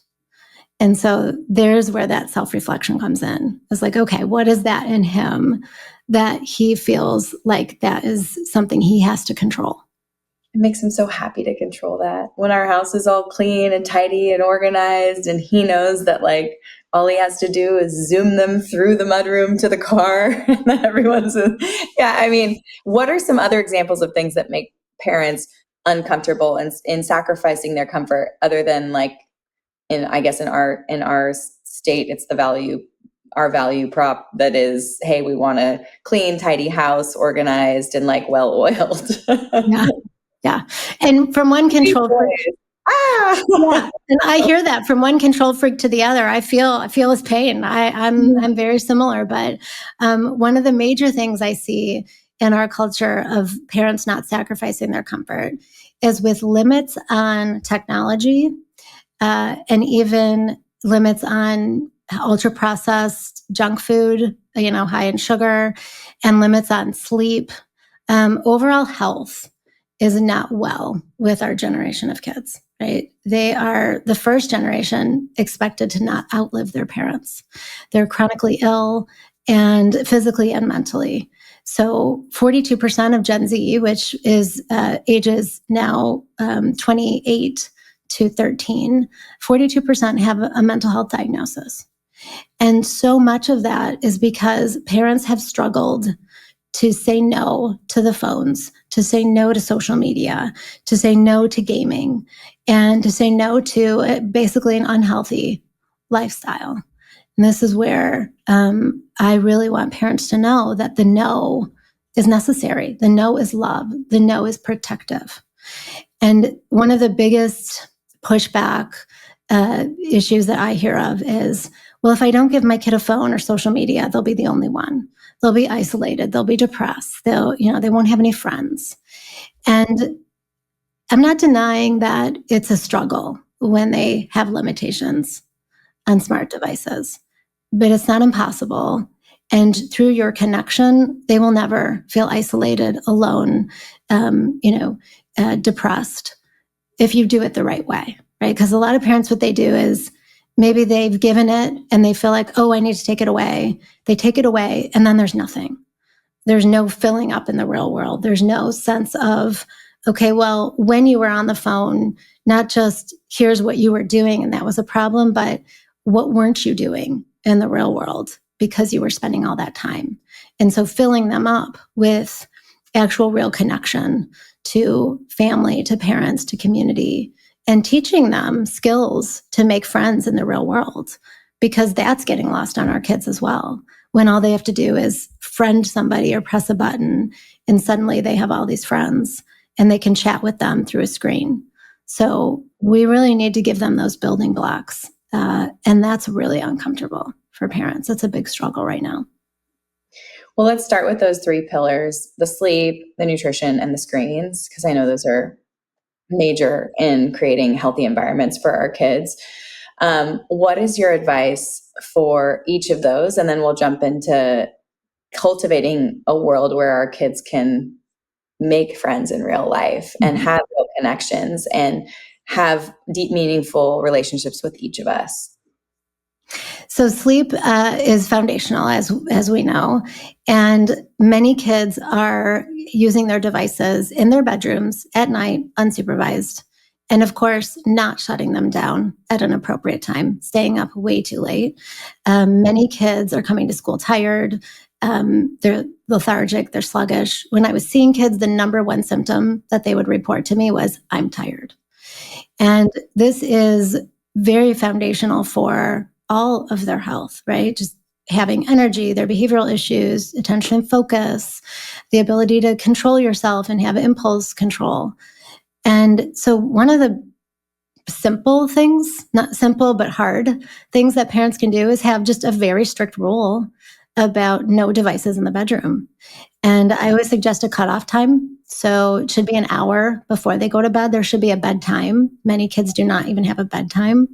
And so there's where that self-reflection comes in. It's like, okay, what is that in him that he feels like that is something he has to control? It makes him so happy to control that. When our house is all clean and tidy and organized, and he knows that like all he has to do is zoom them through the mudroom to the car, and then everyone's what are some other examples of things that make parents uncomfortable in sacrificing their comfort, other than like in our state, it's our value prop that is, hey, we want a clean, tidy house, organized and like well-oiled. Yeah. And from one control freak, and I hear that from one control freak to the other. I feel his pain. I'm very similar, but one of the major things I see in our culture of parents not sacrificing their comfort is with limits on technology, and even limits on ultra processed junk food, high in sugar, and limits on sleep. Overall health is not well with our generation of kids. right? They are the first generation expected to not outlive their parents. They're chronically ill and physically and mentally. So 42% of Gen Z, which is ages now 28 to 13, 42% have a mental health diagnosis. And so much of that is because parents have struggled to say no to the phones, to say no to social media, to say no to gaming, and to say no to basically an unhealthy lifestyle. And this is where I really want parents to know that the no is necessary. The no is love. The no is protective. And one of the biggest pushback issues that I hear of is, well, if I don't give my kid a phone or social media, they'll be the only one. They'll be isolated. They'll be depressed. They won't have any friends. And I'm not denying that it's a struggle when they have limitations on smart devices, but it's not impossible. And through your connection, they will never feel isolated, alone, depressed if you do it the right way, right? Because a lot of parents, what they do is maybe they've given it and they feel like, oh, I need to take it away. They take it away and then there's nothing. There's no filling up in the real world. There's no sense of, okay, well, when you were on the phone, not just here's what you were doing and that was a problem, but what weren't you doing in the real world because you were spending all that time? And so filling them up with actual real connection to family, to parents, to community, and teaching them skills to make friends in the real world, because that's getting lost on our kids as well. When all they have to do is friend somebody or press a button, and suddenly they have all these friends and they can chat with them through a screen. So we really need to give them those building blocks. And that's really uncomfortable for parents. It's a big struggle right now. Well, let's start with those three pillars: the sleep, the nutrition, and the screens, because I know those are major in creating healthy environments for our kids. What is your advice for each of those? And then we'll jump into cultivating a world where our kids can make friends in real life and have real connections and have deep, meaningful relationships with each of us. So sleep is foundational, as we know, and many kids are using their devices in their bedrooms at night, unsupervised, and of course, not shutting them down at an appropriate time, staying up way too late. Many kids are coming to school tired. They're lethargic, they're sluggish. When I was seeing kids, the number one symptom that they would report to me was, I'm tired. And this is very foundational for all of their health, right? Just having energy, their behavioral issues, attention and focus, the ability to control yourself and have impulse control. And so one of the simple things, not simple, but hard things that parents can do is have just a very strict rule about no devices in the bedroom. And I always suggest a cutoff time. So it should be an hour before they go to bed. There should be a bedtime. Many kids do not even have a bedtime.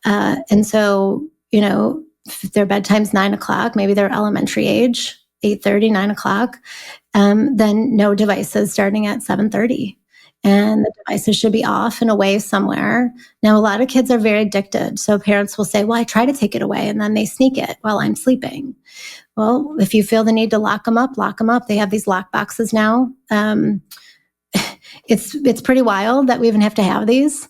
And so, if their bedtime's 9:00, maybe they're elementary age, 8:30, 9:00, then no devices starting at 7:30. And the devices should be off and away somewhere. Now, a lot of kids are very addicted. So parents will say, well, I try to take it away, and then they sneak it while I'm sleeping. Well, if you feel the need to lock them up, lock them up. They have these lock boxes now. It's pretty wild that we even have to have these.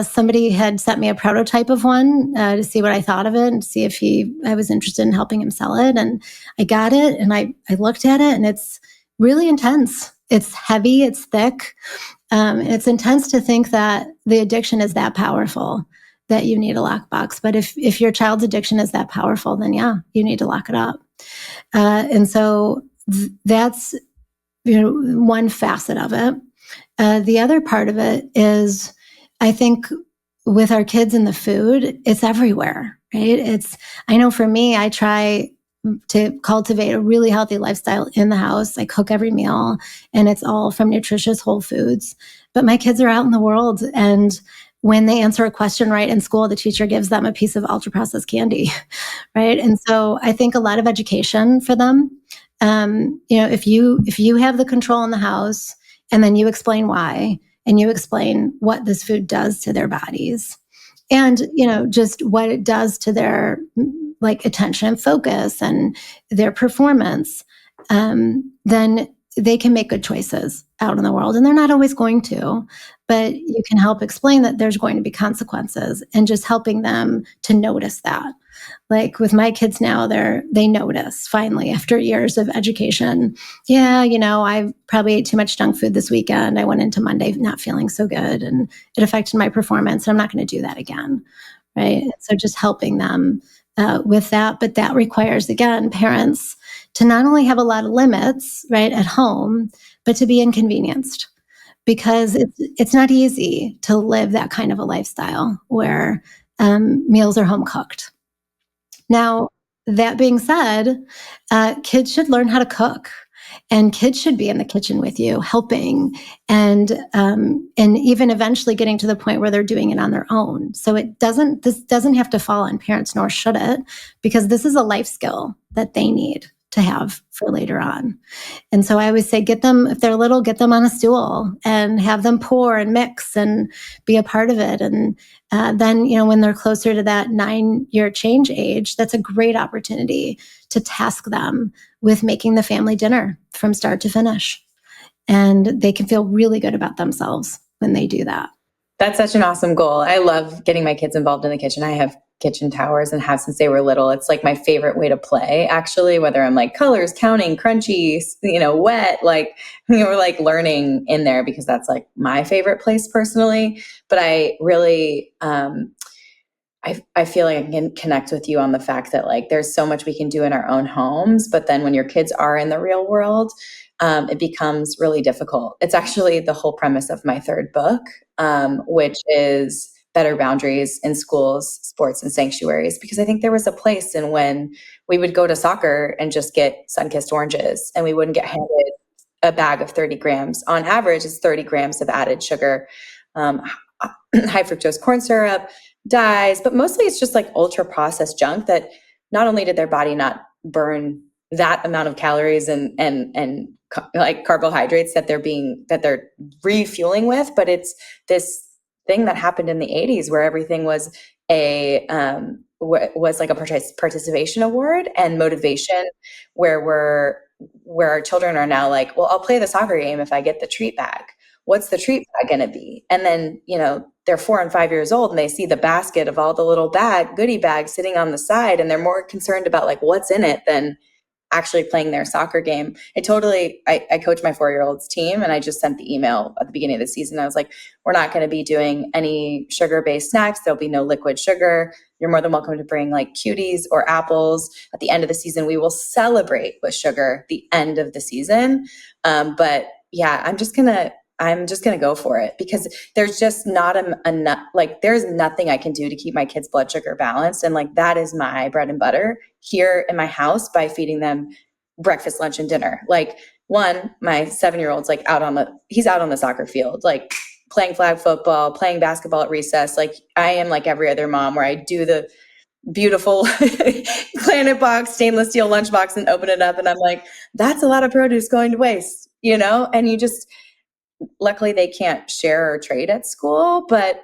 Somebody had sent me a prototype of one to see what I thought of it and see if I was interested in helping him sell it. And I got it and I looked at it, and it's really intense. It's heavy, it's thick. And it's intense to think that the addiction is that powerful that you need a lockbox. But if your child's addiction is that powerful, then yeah, you need to lock it up. And so that's one facet of it. The other part of it is, I think, with our kids and the food, it's everywhere, right? I know for me, I try to cultivate a really healthy lifestyle in the house. I cook every meal, and it's all from nutritious whole foods. But my kids are out in the world, and when they answer a question right in school, the teacher gives them a piece of ultra-processed candy, right? And so I think a lot of education for them. If you have the control in the house, and then you explain why, and you explain what this food does to their bodies and, just what it does to their like attention and focus and their performance, then they can make good choices out in the world. And they're not always going to, but you can help explain that there's going to be consequences and just helping them to notice that. Like with my kids now, they notice finally after years of education. Yeah, I probably ate too much junk food this weekend. I went into Monday not feeling so good and it affected my performance. And I'm not going to do that again. Right. So just helping them with that. But that requires, again, parents to not only have a lot of limits, right, at home, but to be inconvenienced because it's not easy to live that kind of a lifestyle where meals are home cooked. Now, that being said, kids should learn how to cook, and kids should be in the kitchen with you, helping, and even eventually getting to the point where they're doing it on their own. So this doesn't have to fall on parents, nor should it, because this is a life skill that they need to have for later on. And so I always say, if they're little, get them on a stool and have them pour and mix and be a part of it. And then, when they're closer to that 9-year change age, that's a great opportunity to task them with making the family dinner from start to finish. And they can feel really good about themselves when they do that. That's such an awesome goal. I love getting my kids involved in the kitchen. I have kitchen towers and have since they were little. It's like my favorite way to play, actually, whether I'm like colors, counting, crunchy, wet, we're like learning in there because that's like my favorite place personally. But I really, I feel like I can connect with you on the fact that like there's so much we can do in our own homes, but then when your kids are in the real world, it becomes really difficult. It's actually the whole premise of my third book, which is Better Boundaries in Schools, Sports, and Sanctuaries, because I think there was a place in when we would go to soccer and just get sun-kissed oranges and we wouldn't get handed a bag of 30 grams. On average, it's 30 grams of added sugar, high fructose corn syrup, dyes, but mostly it's just like ultra processed junk that not only did their body not burn that amount of calories and like carbohydrates that they're refueling with, but it's this thing that happened in the 80s where everything was was like a participation award and motivation, where our children are now like, well, I'll play the soccer game if I get the treat bag. What's the treat bag going to be? And then, they're 4 and 5 years old and they see the basket of all the little goodie bags sitting on the side. And they're more concerned about like what's in it than actually playing their soccer game. I coach my 4-year-old's team and I just sent the email at the beginning of the season. I was like, we're not going to be doing any sugar-based snacks. There'll be no liquid sugar. You're more than welcome to bring like cuties or apples. At the end of the season, we will celebrate with sugar the end of the season. But yeah, I'm just going to go for it because there's just not enough, like there's nothing I can do to keep my kids' blood sugar balanced. And like, that is my bread and butter here in my house by feeding them breakfast, lunch, and dinner. Like my 7-year-old's like he's out on the soccer field, like playing flag football, playing basketball at recess. Like I am like every other mom where I do the beautiful Planet Box stainless steel lunchbox and open it up. And I'm like, that's a lot of produce going to waste, and you just, luckily they can't share or trade at school, but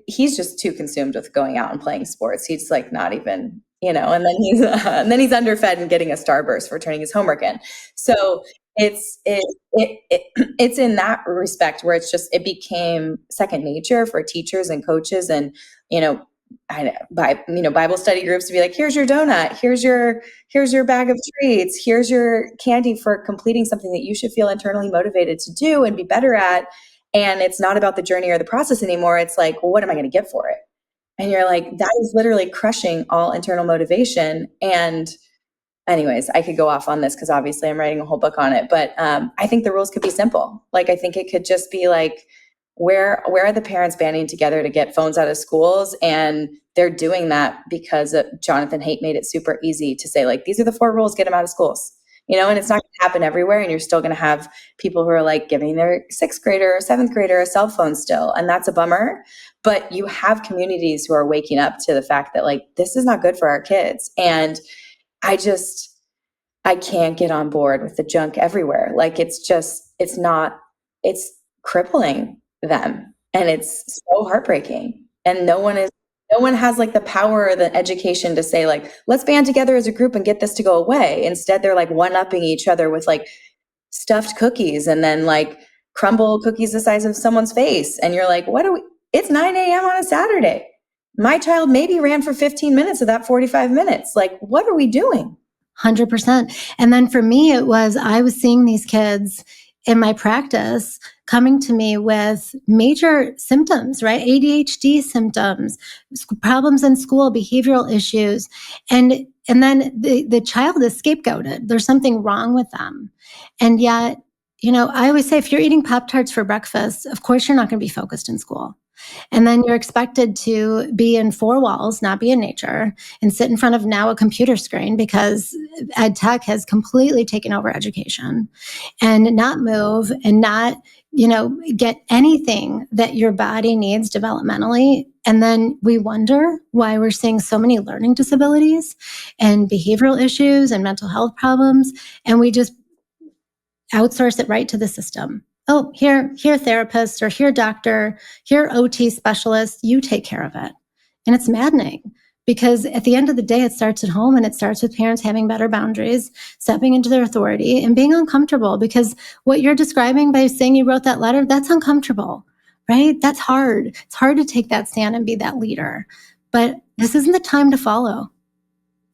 he's just too consumed with going out and playing sports. He's like not even, and then he's underfed and getting a starburst for turning his homework in. So it's in that respect where it became second nature for teachers and coaches and, Bible study groups to be like, here's your donut, here's your bag of treats, here's your candy for completing something that you should feel internally motivated to do and be better at. And it's not about the journey or the process anymore. It's like, well, what am I going to get for it? And you're like, that is literally crushing all internal motivation. And anyways, I could go off on this because obviously I'm writing a whole book on it, but I think the rules could be simple. Like, I think it could just be like, where are the parents banding together to get phones out of schools? And they're doing that because Jonathan Haidt made it super easy to say, like, these are the 4 rules, get them out of schools. And it's not going to happen everywhere. And you're still going to have people who are like giving their 6th grader or 7th grader a cell phone still. And that's a bummer. But you have communities who are waking up to the fact that like, this is not good for our kids. And I can't get on board with the junk everywhere. Like, it's crippling. them. And it's so heartbreaking. And no one has like the power or the education to say like, let's band together as a group and get this to go away. Instead, they're like one-upping each other with like stuffed cookies and then like crumble cookies the size of someone's face. And you're like, it's 9 a.m. on a Saturday. My child maybe ran for 15 minutes of that 45 minutes. Like, what are we doing? 100%. And then for me, I was seeing these kids in my practice coming to me with major symptoms, right? ADHD symptoms, problems in school, behavioral issues. And then the child is scapegoated. There's something wrong with them. And yet, I always say, if you're eating Pop-Tarts for breakfast, of course, you're not going to be focused in school. And then you're expected to be in four walls, not be in nature, and sit in front of now a computer screen because ed tech has completely taken over education, and not move and not, get anything that your body needs developmentally. And then we wonder why we're seeing so many learning disabilities and behavioral issues and mental health problems. And we just outsource it right to the system. Oh, here therapist, or here doctor, here OT specialist, you take care of it. And it's maddening because at the end of the day, it starts at home, and it starts with parents having better boundaries, stepping into their authority and being uncomfortable, because what you're describing by saying you wrote that letter, that's uncomfortable, right? That's hard. It's hard to take that stand and be that leader, but this isn't the time to follow.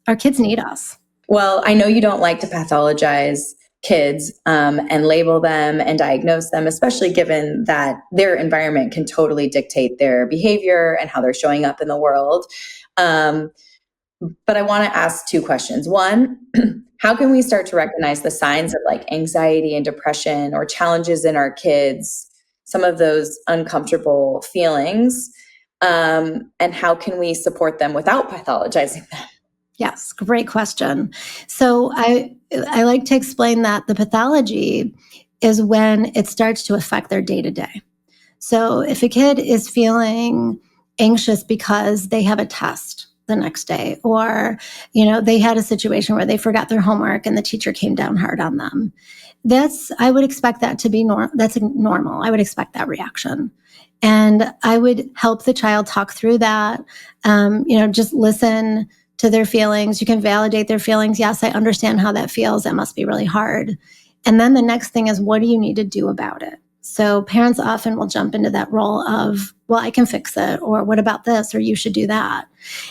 Our kids need us. Well, I know you don't like to pathologize kids and label them and diagnose them, especially given that their environment can totally dictate their behavior and how they're showing up in the world. But I want to ask two questions. One, how can we start to recognize the signs of like anxiety and depression or challenges in our kids, some of those uncomfortable feelings, and how can we support them without pathologizing them? Yes, great question. So I like to explain that the pathology is when it starts to affect their day-to-day. So if a kid is feeling anxious because they have a test the next day, or they had a situation where they forgot their homework and the teacher came down hard on them, I would expect that to be that's normal. I would expect that reaction. And I would help the child talk through that, just listen to their feelings. You can validate their feelings. Yes, I understand how that feels. That must be really hard. And then the next thing is, what do you need to do about it? So parents often will jump into that role of, well, I can fix it, or what about this, or you should do that.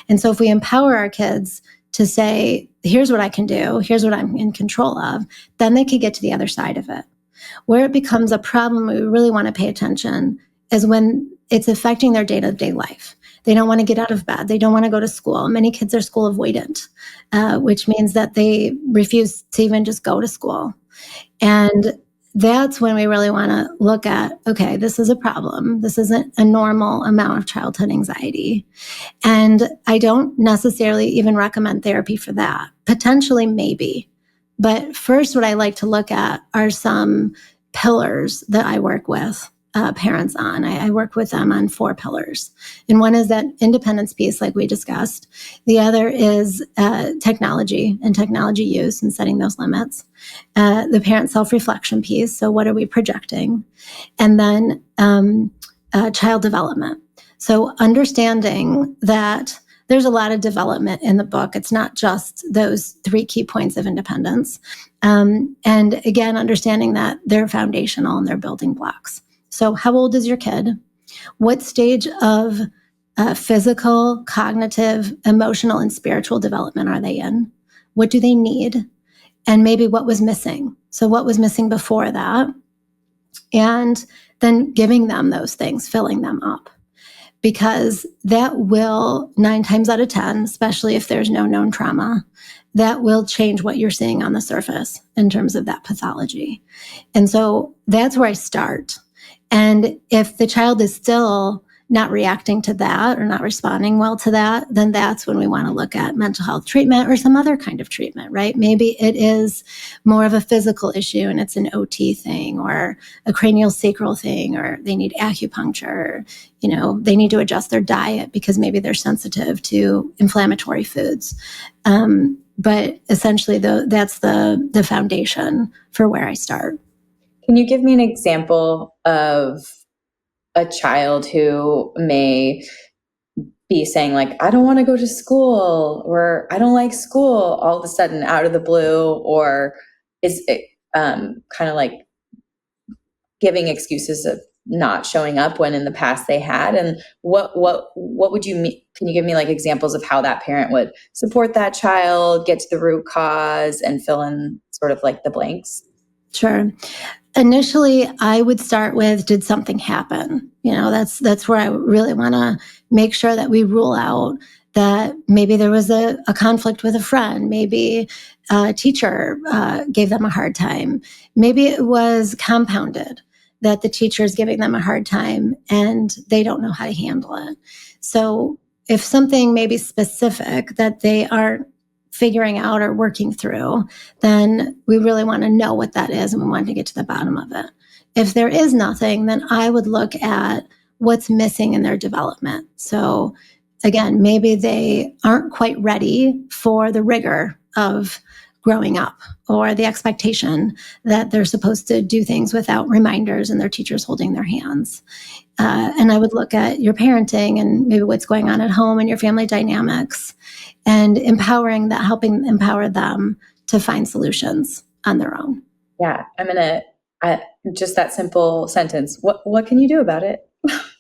And so if we empower our kids to say, here's what I can do, here's what I'm in control of, then they can get to the other side of it. Where it becomes a problem, we really want to pay attention, is when it's affecting their day-to-day life. They don't want to get out of bed. They don't want to go to school. Many kids are school avoidant, which means that they refuse to even just go to school. And that's when we really want to look at, okay, this is a problem. This isn't a normal amount of childhood anxiety. And I don't necessarily even recommend therapy for that. Potentially, maybe. But first, what I like to look at are some pillars that I work with parents on. I work with them on 4 pillars. And one is that independence piece, like we discussed. The other is technology and technology use and setting those limits. The parent self-reflection piece. So what are we projecting? And then child development. So understanding that there's a lot of development in the book. It's not just those 3 key points of independence. And again, understanding that they're foundational and they're building blocks. So how old is your kid? What stage of physical, cognitive, emotional, and spiritual development are they in? What do they need? And maybe what was missing? So what was missing before that? And then giving them those things, filling them up. Because that will, 9 times out of 10, especially if there's no known trauma, that will change what you're seeing on the surface in terms of that pathology. And so that's where I start. And if the child is still not reacting to that or not responding well to that, then that's when we want to look at mental health treatment or some other kind of treatment, right? Maybe it is more of a physical issue and it's an OT thing or a cranial sacral thing, or they need acupuncture, they need to adjust their diet because maybe they're sensitive to inflammatory foods. But essentially, that's the foundation for where I start. Can you give me an example of a child who may be saying like, I don't want to go to school, or I don't like school, all of a sudden out of the blue, or is it kind of like giving excuses of not showing up when in the past they had? And what would you mean? Can you give me like examples of how that parent would support that child, get to the root cause, and fill in sort of like the blanks? Sure. Initially, I would start with, did something happen? That's where I really want to make sure that we rule out that maybe there was a conflict with a friend. Maybe a teacher gave them a hard time. Maybe it was compounded, that the teacher is giving them a hard time and they don't know how to handle it. So if something may be specific that they aren't figuring out or working through, then we really want to know what that is and we want to get to the bottom of it. If there is nothing, then I would look at what's missing in their development. So again, maybe they aren't quite ready for the rigor of growing up, or the expectation that they're supposed to do things without reminders and their teachers holding their hands. And I would look at your parenting and maybe what's going on at home and your family dynamics, and helping empower them to find solutions on their own. Yeah, just that simple sentence. What can you do about it?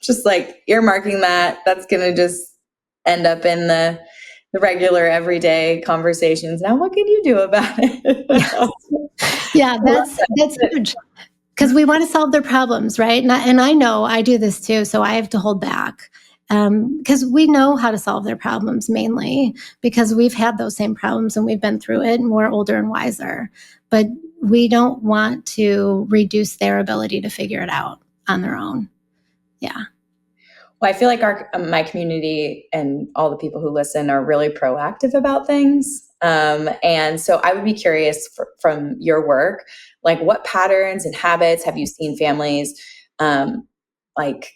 Just like earmarking that. That's gonna just end up in the regular everyday conversations. Now, what can you do about it? Yeah, that's huge. Because we want to solve their problems, right? And I know I do this too, so I have to hold back. Because we know how to solve their problems, mainly because we've had those same problems and we've been through it and we're older and wiser. But we don't want to reduce their ability to figure it out on their own. Yeah. Well, I feel like my community and all the people who listen are really proactive about things. And so I would be curious from your work, like what patterns and habits have you seen families like,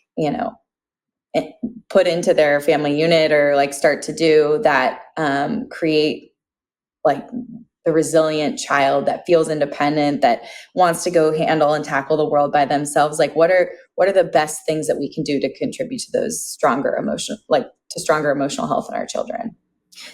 put into their family unit, or like start to do that create like the resilient child that feels independent, that wants to go handle and tackle the world by themselves? Like what are the best things that we can do to contribute to those stronger emotional health in our children?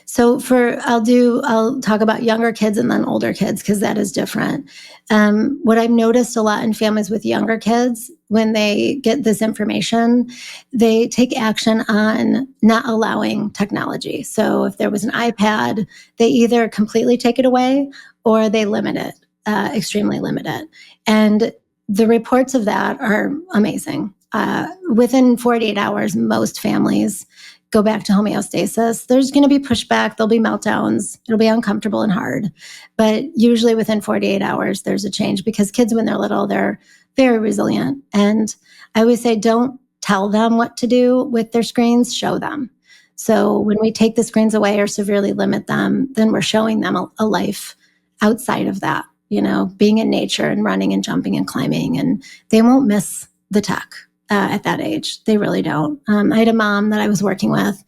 So I'll talk about younger kids and then older kids, because that is different. What I've noticed a lot in families with younger kids, when they get this information, they take action on not allowing technology. So if there was an iPad, they either completely take it away or they limit it, extremely limit it. And the reports of that are amazing. Within 48 hours, most families go back to homeostasis. There's going to be pushback. There'll be meltdowns. It'll be uncomfortable and hard. But usually within 48 hours, there's a change, because kids, when they're little, they're very resilient. And I always say, don't tell them what to do with their screens, show them. So when we take the screens away or severely limit them, then we're showing them a life outside of that, being in nature and running and jumping and climbing, and they won't miss the tech. At that age, they really don't. I had a mom that I was working with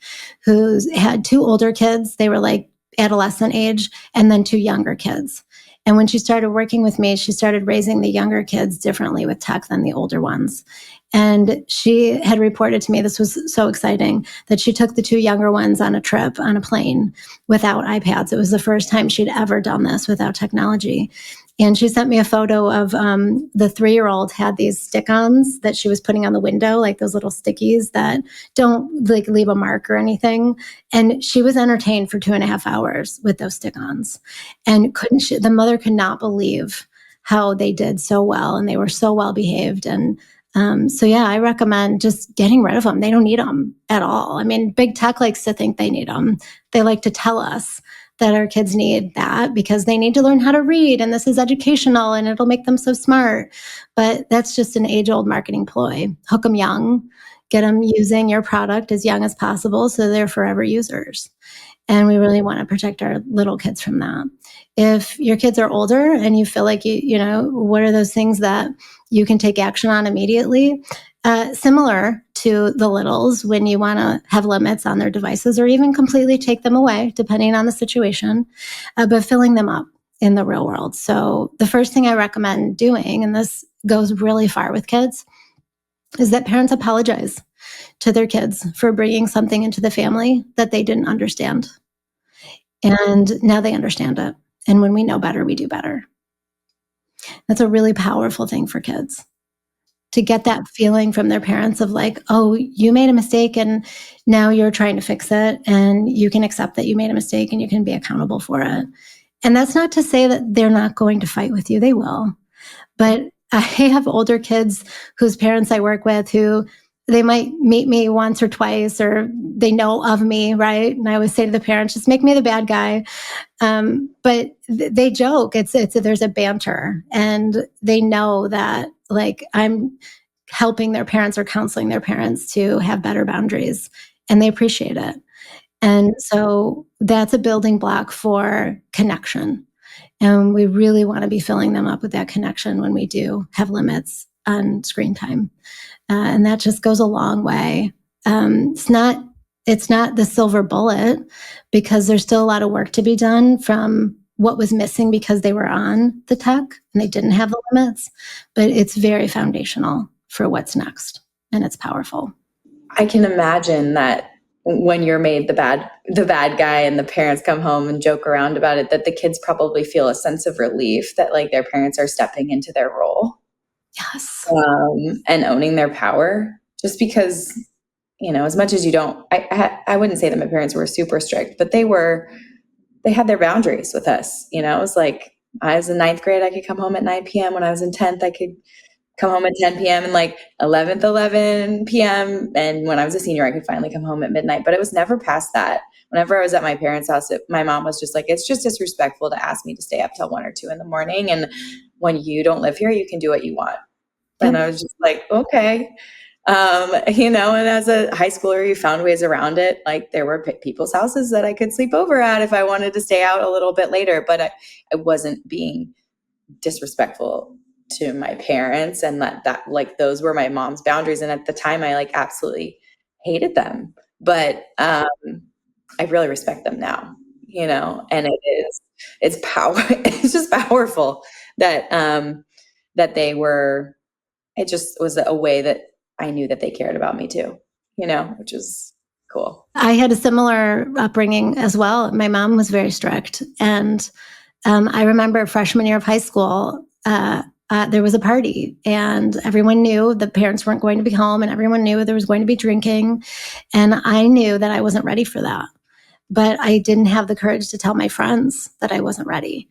who had two older kids. They were like adolescent age, and then two younger kids. And when she started working with me, she started raising the younger kids differently with tech than the older ones. And she had reported to me, this was so exciting, that she took the two younger ones on a trip on a plane without iPads. It was the first time she'd ever done this without technology. And she sent me a photo of the 3-year-old had these stick-ons that she was putting on the window, like those little stickies that don't like leave a mark or anything. And she was entertained for 2.5 hours with those stick-ons. And the mother could not believe how they did so well, and they were so well behaved. And so yeah, I recommend just getting rid of them. They don't need them at all. I mean, big tech likes to think they need them. They like to tell us that our kids need that because they need to learn how to read, and this is educational and it'll make them so smart. But that's just an age-old marketing ploy. Hook them young, get them using your product as young as possible so they're forever users. And we really want to protect our little kids from that. If your kids are older and you feel like what are those things that you can take action on immediately? Similar to the littles, when you want to have limits on their devices or even completely take them away, depending on the situation, but filling them up in the real world. So the first thing I recommend doing, and this goes really far with kids, is that parents apologize to their kids for bringing something into the family that they didn't understand. And now they understand it. And when we know better, we do better. That's a really powerful thing for kids, to get that feeling from their parents of like, oh, you made a mistake and now you're trying to fix it, and you can accept that you made a mistake and you can be accountable for it. And that's not to say that they're not going to fight with you. They will. But I have older kids whose parents I work with who they might meet me once or twice, or they know of me, right? And I always say to the parents, just make me the bad guy. But they joke. There's a banter, and they know that like I'm helping their parents or counseling their parents to have better boundaries, and they appreciate it. And so that's a building block for connection. And we really want to be filling them up with that connection when we do have limits on screen time. And that just goes a long way. It's not the silver bullet, because there's still a lot of work to be done from what was missing because they were on the tech and they didn't have the limits, but it's very foundational for what's next, and it's powerful. I can imagine that when you're made the bad guy and the parents come home and joke around about it, that the kids probably feel a sense of relief that like their parents are stepping into their role. Yes. And owning their power, just because, as much as you don't, I wouldn't say that my parents were super strict, but they had their boundaries with us. It was like, I was in ninth grade, I could come home at 9 p.m. When I was in 10th, I could come home at 10 p.m. and like 11th, 11 p.m. And when I was a senior, I could finally come home at midnight, but it was never past that. Whenever I was at my parents' house, my mom was just like, it's just disrespectful to ask me to stay up till 1 or 2 in the morning. And when you don't live here, you can do what you want. And I was just like, okay. And as a high schooler, you found ways around it. Like there were people's houses that I could sleep over at if I wanted to stay out a little bit later, but I wasn't being disrespectful to my parents, and that like those were my mom's boundaries. And at the time I like absolutely hated them, but I really respect them now, and it's power. It's just powerful that that they were, it just was a way that I knew that they cared about me too, which is cool. I had a similar upbringing as well. My mom was very strict. And I remember freshman year of high school, there was a party and everyone knew the parents weren't going to be home, and everyone knew there was going to be drinking. And I knew that I wasn't ready for that, but I didn't have the courage to tell my friends that I wasn't ready.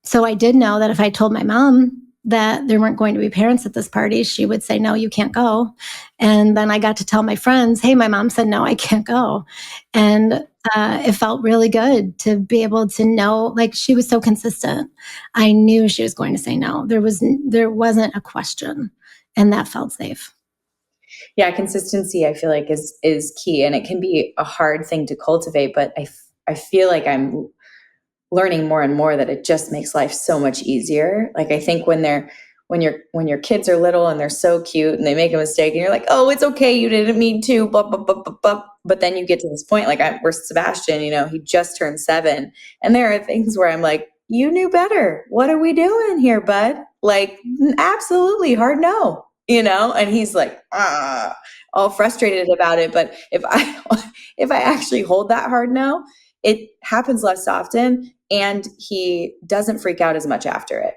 So I did know that if I told my mom that there weren't going to be parents at this party, she would say, no, you can't go. And then I got to tell my friends, hey, my mom said, no, I can't go. And it felt really good to be able to know, like, she was so consistent. I knew she was going to say no. There wasn't a question, and that felt safe. Yeah, consistency, I feel like is key, and it can be a hard thing to cultivate, but I feel like I'm learning more and more that it just makes life so much easier. Like I think when your kids are little and they're so cute and they make a mistake and you're like, oh, it's okay, you didn't mean to, blah, blah, blah, blah, blah. But then you get to this point, like we're Sebastian, he just turned 7. And there are things where I'm like, you knew better. What are we doing here, bud? Like, absolutely hard no, and he's like, all frustrated about it. But if I actually hold that hard no, it happens less often, and he doesn't freak out as much after it.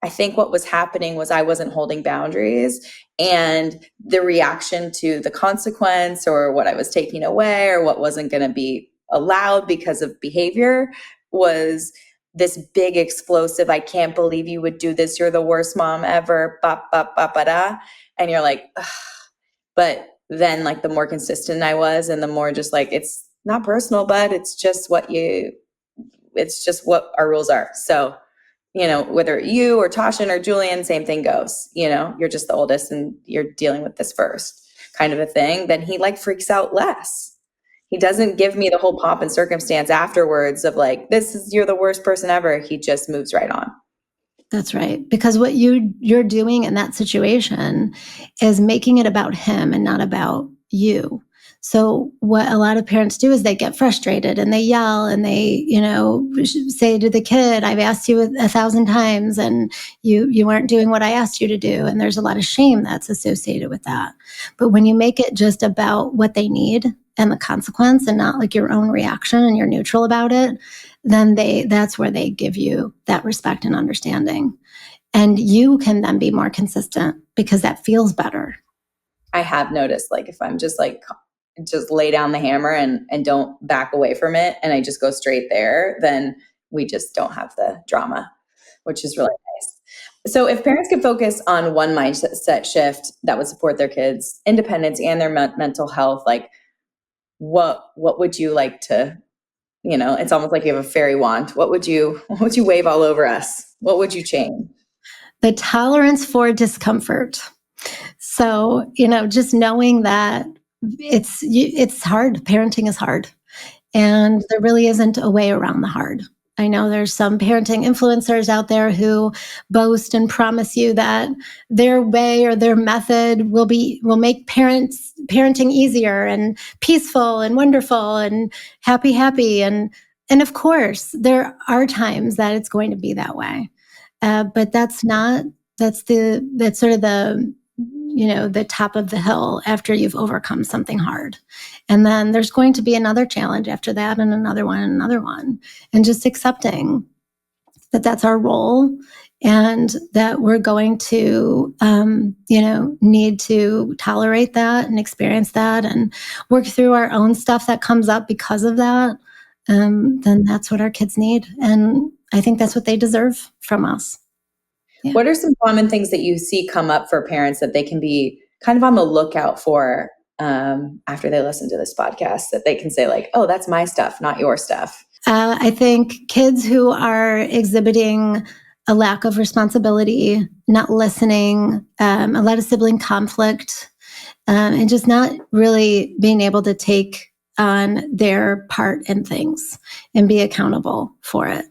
I think what was happening was I wasn't holding boundaries, and the reaction to the consequence or what I was taking away or what wasn't going to be allowed because of behavior was this big explosive, I can't believe you would do this, you're the worst mom ever, ba, ba, ba, ba, da. And you're like, ugh. But then like the more consistent I was, and the more just like, it's not personal, but it's just what our rules are. So, whether you or Tashin or Julian, same thing goes, you're just the oldest and you're dealing with this first kind of a thing, then he like freaks out less. He doesn't give me the whole pomp and circumstance afterwards of like, you're the worst person ever. He just moves right on. That's right. Because what you're doing in that situation is making it about him and not about you. So what a lot of parents do is they get frustrated and they yell and they, say to the kid, I've asked you 1,000 times and you weren't doing what I asked you to do. And there's a lot of shame that's associated with that. But when you make it just about what they need and the consequence and not like your own reaction and you're neutral about it, then that's where they give you that respect and understanding. And you can then be more consistent because that feels better. I have noticed, like, if I'm just lay down the hammer and don't back away from it, and I just go straight there, then we just don't have the drama, which is really nice. So if parents could focus on one mindset shift that would support their kids' independence and their mental health, like what would you like to, it's almost like you have a fairy wand. What would you wave all over us? What would you change? The tolerance for discomfort. So, just knowing that it's hard. Parenting is hard. And there really isn't a way around the hard. I know there's some parenting influencers out there who boast and promise you that their way or their method will make parenting easier and peaceful and wonderful and happy. And of course, there are times that it's going to be that way. But that's sort of the top of the hill after you've overcome something hard. And then there's going to be another challenge after that and another one and another one. And just accepting that that's our role and that we're going to, need to tolerate that and experience that and work through our own stuff that comes up because of that. Then that's what our kids need. And I think that's what they deserve from us. Yeah. What are some common things that you see come up for parents that they can be kind of on the lookout for after they listen to this podcast, that they can say like, oh, that's my stuff, not your stuff? I think kids who are exhibiting a lack of responsibility, not listening, a lot of sibling conflict, and just not really being able to take on their part in things and be accountable for it.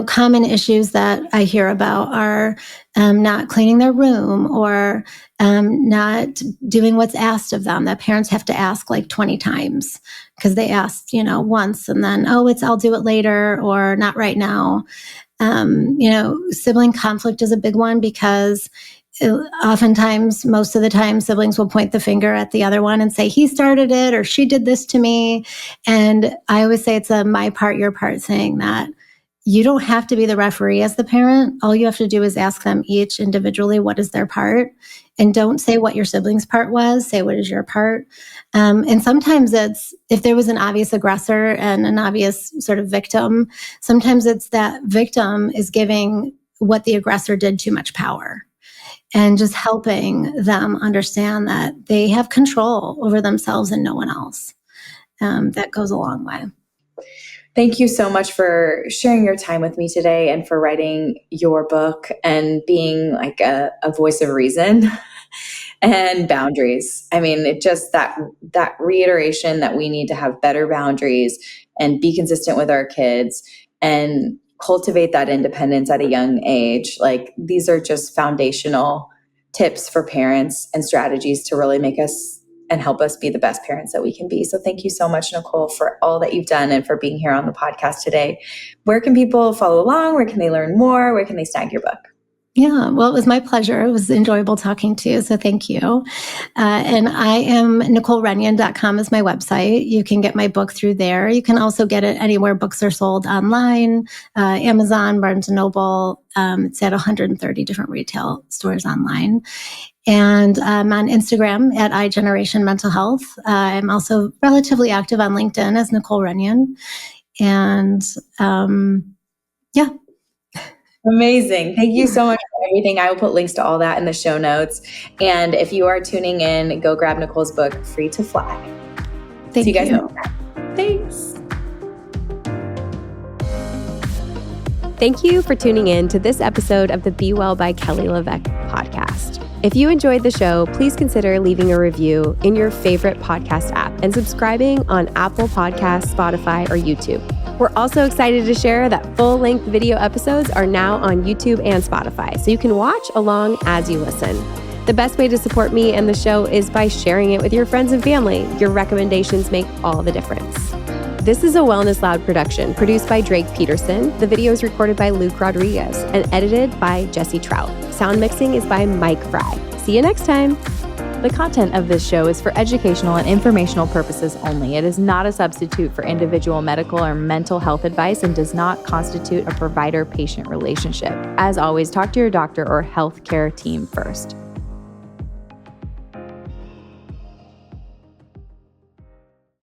Common issues that I hear about are not cleaning their room or not doing what's asked of them, that parents have to ask like 20 times because they asked, once and then, I'll do it later or not right now. Sibling conflict is a big one because oftentimes, most of the time, siblings will point the finger at the other one and say, he started it or she did this to me. And I always say it's a my part, your part thing, that you don't have to be the referee as the parent. All you have to do is ask them each individually, what is their part? And don't say what your sibling's part was, say what is your part. And sometimes if there was an obvious aggressor and an obvious sort of victim, sometimes it's that victim is giving what the aggressor did too much power. And just helping them understand that they have control over themselves and no one else. That goes a long way. Thank you so much for sharing your time with me today and for writing your book and being like a voice of reason and boundaries. I mean, it just that reiteration that we need to have better boundaries and be consistent with our kids and cultivate that independence at a young age. Like, these are just foundational tips for parents and strategies to really make us and help us be the best parents that we can be. So thank you so much, Nicole, for all that you've done and for being here on the podcast today. Where can people follow along? Where can they learn more? Where can they snag your book? Yeah, well, it was my pleasure. It was enjoyable talking to you. So thank you. And I am NicoleRunyon.com is my website. You can get my book through there. You can also get it anywhere books are sold online, Amazon, Barnes & Noble. It's at 130 different retail stores online. And I'm on Instagram at iGeneration Mental Health. I'm also relatively active on LinkedIn as Nicole Runyon. And yeah. Amazing. Thank you so much for everything. I will put links to all that in the show notes. And if you are tuning in, go grab Nicole's book, Free to Fly. Thank you. See you guys. Thanks. Thank you for tuning in to this episode of the Be Well by Kelly LeVeque podcast. If you enjoyed the show, please consider leaving a review in your favorite podcast app and subscribing on Apple Podcasts, Spotify, or YouTube. We're also excited to share that full-length video episodes are now on YouTube and Spotify, so you can watch along as you listen. The best way to support me and the show is by sharing it with your friends and family. Your recommendations make all the difference. This is a Wellness Loud production, produced by Drake Peterson. The video is recorded by Luke Rodriguez and edited by Jesse Trout. Sound mixing is by Mike Fry. See you next time. The content of this show is for educational and informational purposes only. It is not a substitute for individual medical or mental health advice and does not constitute a provider-patient relationship. As always, talk to your doctor or healthcare team first.